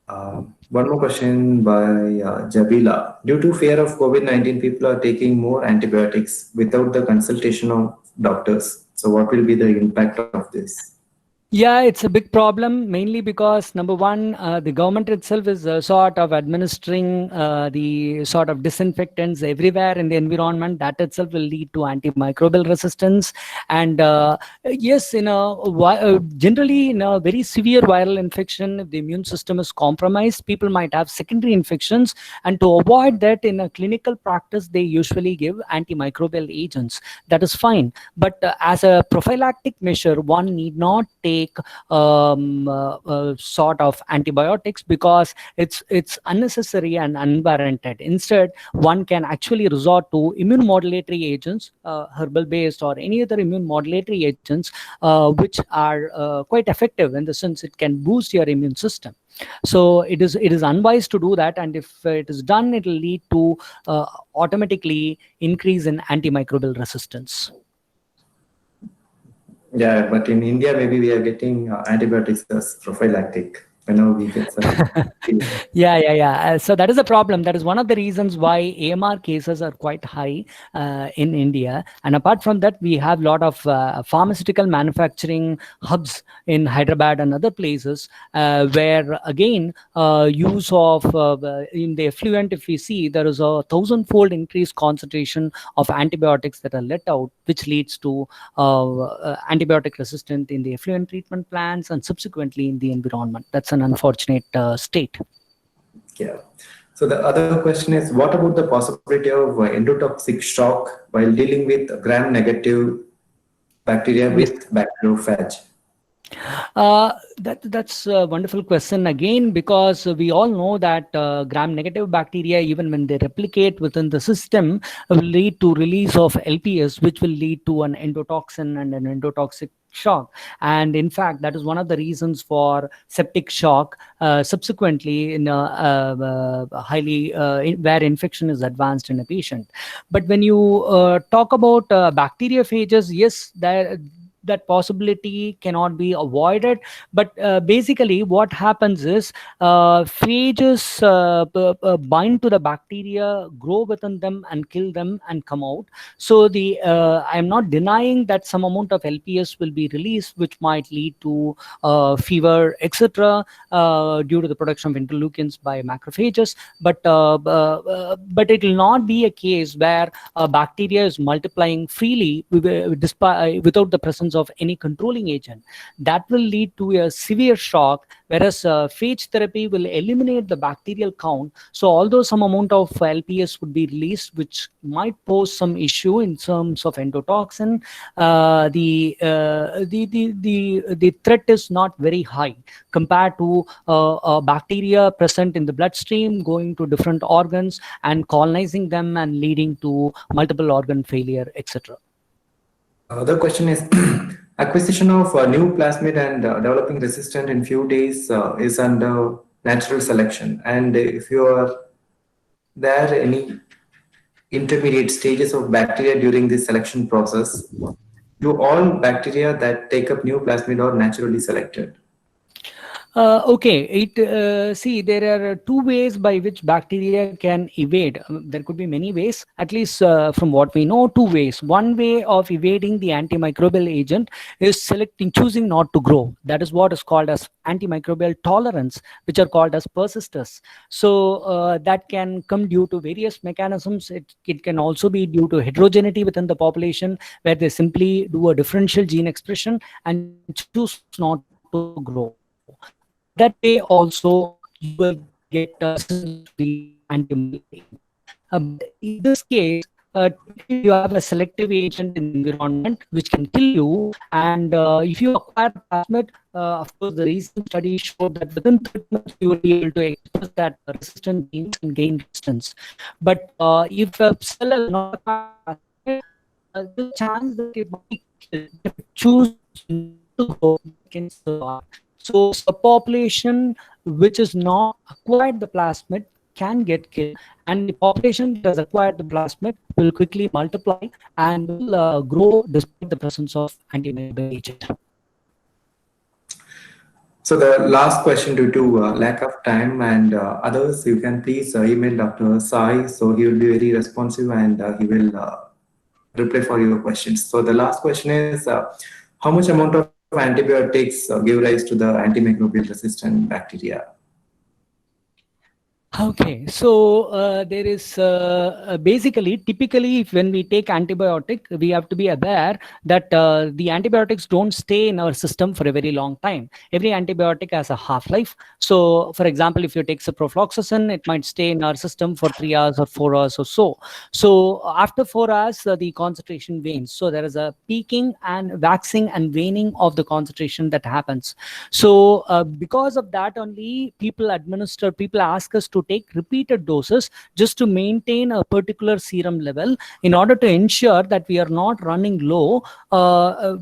One more question by Jabila. Due to fear of COVID-19, people are taking more antibiotics without the consultation of doctors. So what will be the impact of this? Yeah, it's a big problem, mainly because, number one, the government itself is sort of administering the sort of disinfectants everywhere in the environment. That itself will lead to antimicrobial resistance. And yes, generally in a very severe viral infection, if the immune system is compromised, people might have secondary infections. And to avoid that, in a clinical practice, they usually give antimicrobial agents. That is fine. But as a prophylactic measure, one need not take sort of antibiotics, because it's unnecessary and unwarranted. Instead, one can actually resort to immune modulatory agents, herbal based or any other immune modulatory agents, which are quite effective, in the sense it can boost your immune system. So it is unwise to do that, and if it is done, it will lead to automatically increase in antimicrobial resistance. Yeah, but in India, maybe we are getting antibiotics as prophylactic. whenever we get such a Yeah. So that is a problem. That is one of the reasons why AMR cases are quite high in India. And apart from that, we have a lot of pharmaceutical manufacturing hubs in Hyderabad and other places where, again, use of in the effluent, if we see, there is a 1,000-fold increased concentration of antibiotics that are let out, which leads to antibiotic resistant in the effluent treatment plants and subsequently in the environment. That's an unfortunate state. Yeah. So the other question is, what about the possibility of endotoxic shock while dealing with gram-negative bacteria Yes. with bacteriophage? That's a wonderful question again, because we all know that gram-negative bacteria, even when they replicate within the system, will lead to release of LPS, which will lead to an endotoxin and an endotoxic shock. And in fact, that is one of the reasons for septic shock subsequently in where infection is advanced in a patient. But when you talk about bacteriophages, yes, that possibility cannot be avoided. But basically what happens is phages bind to the bacteria, grow within them and kill them and come out. So I'm not denying that some amount of LPS will be released, which might lead to fever, etc., due to the production of interleukins by macrophages. But it will not be a case where bacteria is multiplying freely without the presence of any controlling agent. That will lead to a severe shock, whereas phage therapy will eliminate the bacterial count. So although some amount of LPS would be released, which might pose some issue in terms of endotoxin, the threat is not very high compared to bacteria present in the bloodstream going to different organs and colonizing them and leading to multiple organ failure, etc. The question is, acquisition of new plasmid and developing resistant in few days is under natural selection. And if you are there any intermediate stages of bacteria during this selection process, do all bacteria that take up new plasmid are naturally selected? Okay, see, there are two ways by which bacteria can evade. There could be many ways, at least from what we know, two ways. One way of evading the antimicrobial agent is choosing not to grow. That is what is called as antimicrobial tolerance, which are called as persisters. So that can come due to various mechanisms. It can also be due to heterogeneity within the population, where they simply do a differential gene expression and choose not to grow. That way also you will get resistance to the antimicrobial agent. But in this case, typically you have a selective agent in the environment which can kill you. And if you acquire the plasmid, of course, the recent study showed that within 30 minutes you will be able to express that resistant genes and gain resistance. But if a cell has not acquired plasmid, there's a chance that it might be killed. If it chooses not to grow, it can survive. So subpopulation which is not acquired the plasmid can get killed, and the population that has acquired the plasmid will quickly multiply and will grow despite the presence of antimicrobial agent. So the last question, due to lack of time and others, you can please email Dr. Sai. So he will be very responsive and he will reply for your questions. So the last question is, how much amount of antibiotics give rise to the antimicrobial resistant bacteria? Okay, so there is basically, typically, when we take antibiotic, we have to be aware that the antibiotics don't stay in our system for a very long time. Every antibiotic has a half-life. So, for example, if you take ciprofloxacin, it might stay in our system for 3 hours or 4 hours or so. So, after 4 hours, the concentration wanes. So, there is a peaking and waxing and waning of the concentration that happens. So, because of that only, people ask us to take repeated doses just to maintain a particular serum level in order to ensure that we are not running low.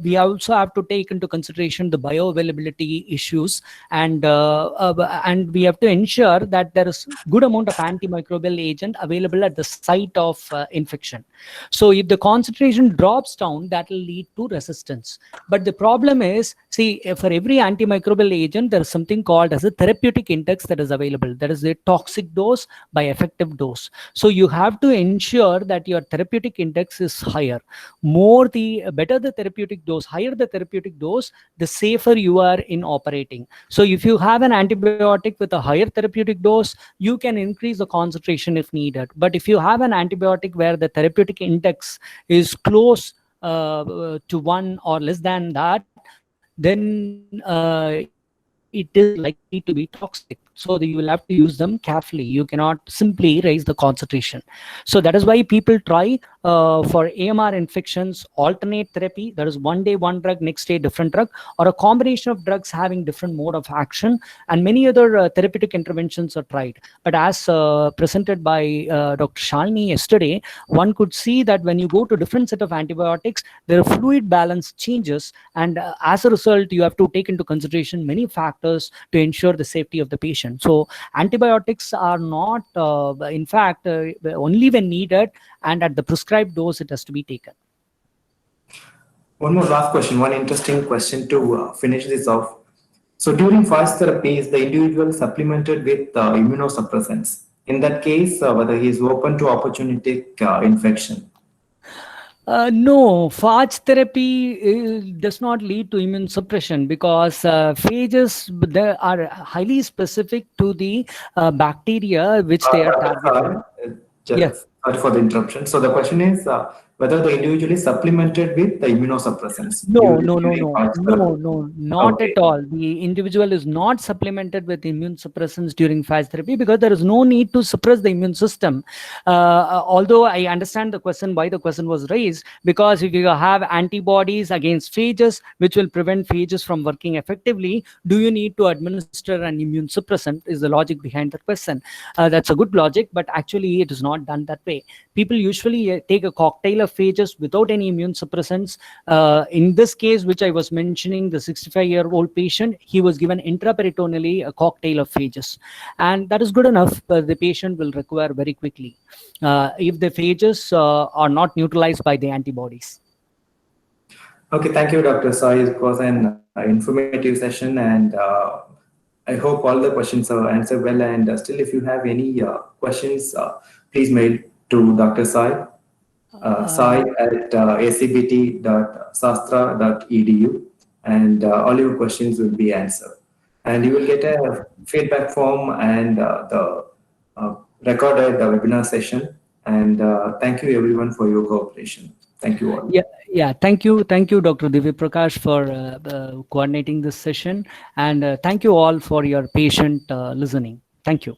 We also have to take into consideration the bioavailability issues, and we have to ensure that there is good amount of antimicrobial agent available at the site of infection. So if the concentration drops down, that will lead to resistance. But the problem is See, for every antimicrobial agent, there is something called as a therapeutic index that is available. That is the toxic dose by effective dose. So you have to ensure that your therapeutic index is higher. Better the therapeutic dose, higher the therapeutic dose, the safer you are in operating. So if you have an antibiotic with a higher therapeutic dose, you can increase the concentration if needed. But if you have an antibiotic where the therapeutic index is close to 1 or less than that, then it is likely to be toxic. So you will have to use them carefully. You cannot simply raise the concentration. So that is why people try for AMR infections, alternate therapy. That is one day one drug, next day different drug, or a combination of drugs having different mode of action. And many other therapeutic interventions are tried. But as presented by Dr. Shalini yesterday, one could see that when you go to different set of antibiotics, their fluid balance changes, and as a result, you have to take into consideration many factors to ensure the safety of the patient. So antibiotics are not, in fact, only when needed and at the prescribed dose, it has to be taken. One more last question, one interesting question to finish this off. So during phage therapy, is the individual supplemented with immunosuppressants? In that case, whether he is open to opportunistic infection? No, phage therapy does not lead to immune suppression, because phages, they are highly specific to the bacteria which they are targeting. Just sorry for the interruption. So the question is whether the individual is supplemented with the immunosuppressants. No, during phage therapy. not Okay. at all. The individual is not supplemented with immune suppressants during phage therapy, because there is no need to suppress the immune system. Although I understand the question, why the question was raised, because if you have antibodies against phages, which will prevent phages from working effectively, do you need to administer an immune suppressant, is the logic behind the question. That's a good logic, but actually it is not done that way. People usually take a cocktail of phages without any immune suppressants. In this case, which I was mentioning, the 65-year-old patient, he was given intraperitoneally a cocktail of phages, and that is good enough. The patient will recover very quickly if the phages are not neutralized by the antibodies. Okay, thank you, Dr. Sai. It was an informative session, and I hope all the questions are answered well. And still, if you have any questions, please mail to Dr. Sai, sai@acbt.sastra.edu, and all your questions will be answered. And you will get a feedback form and the recorded webinar session. And thank you, everyone, for your cooperation. Thank you all. Yeah. Thank you, Dr. Divya Prakash, for coordinating this session, and thank you all for your patient listening. Thank you.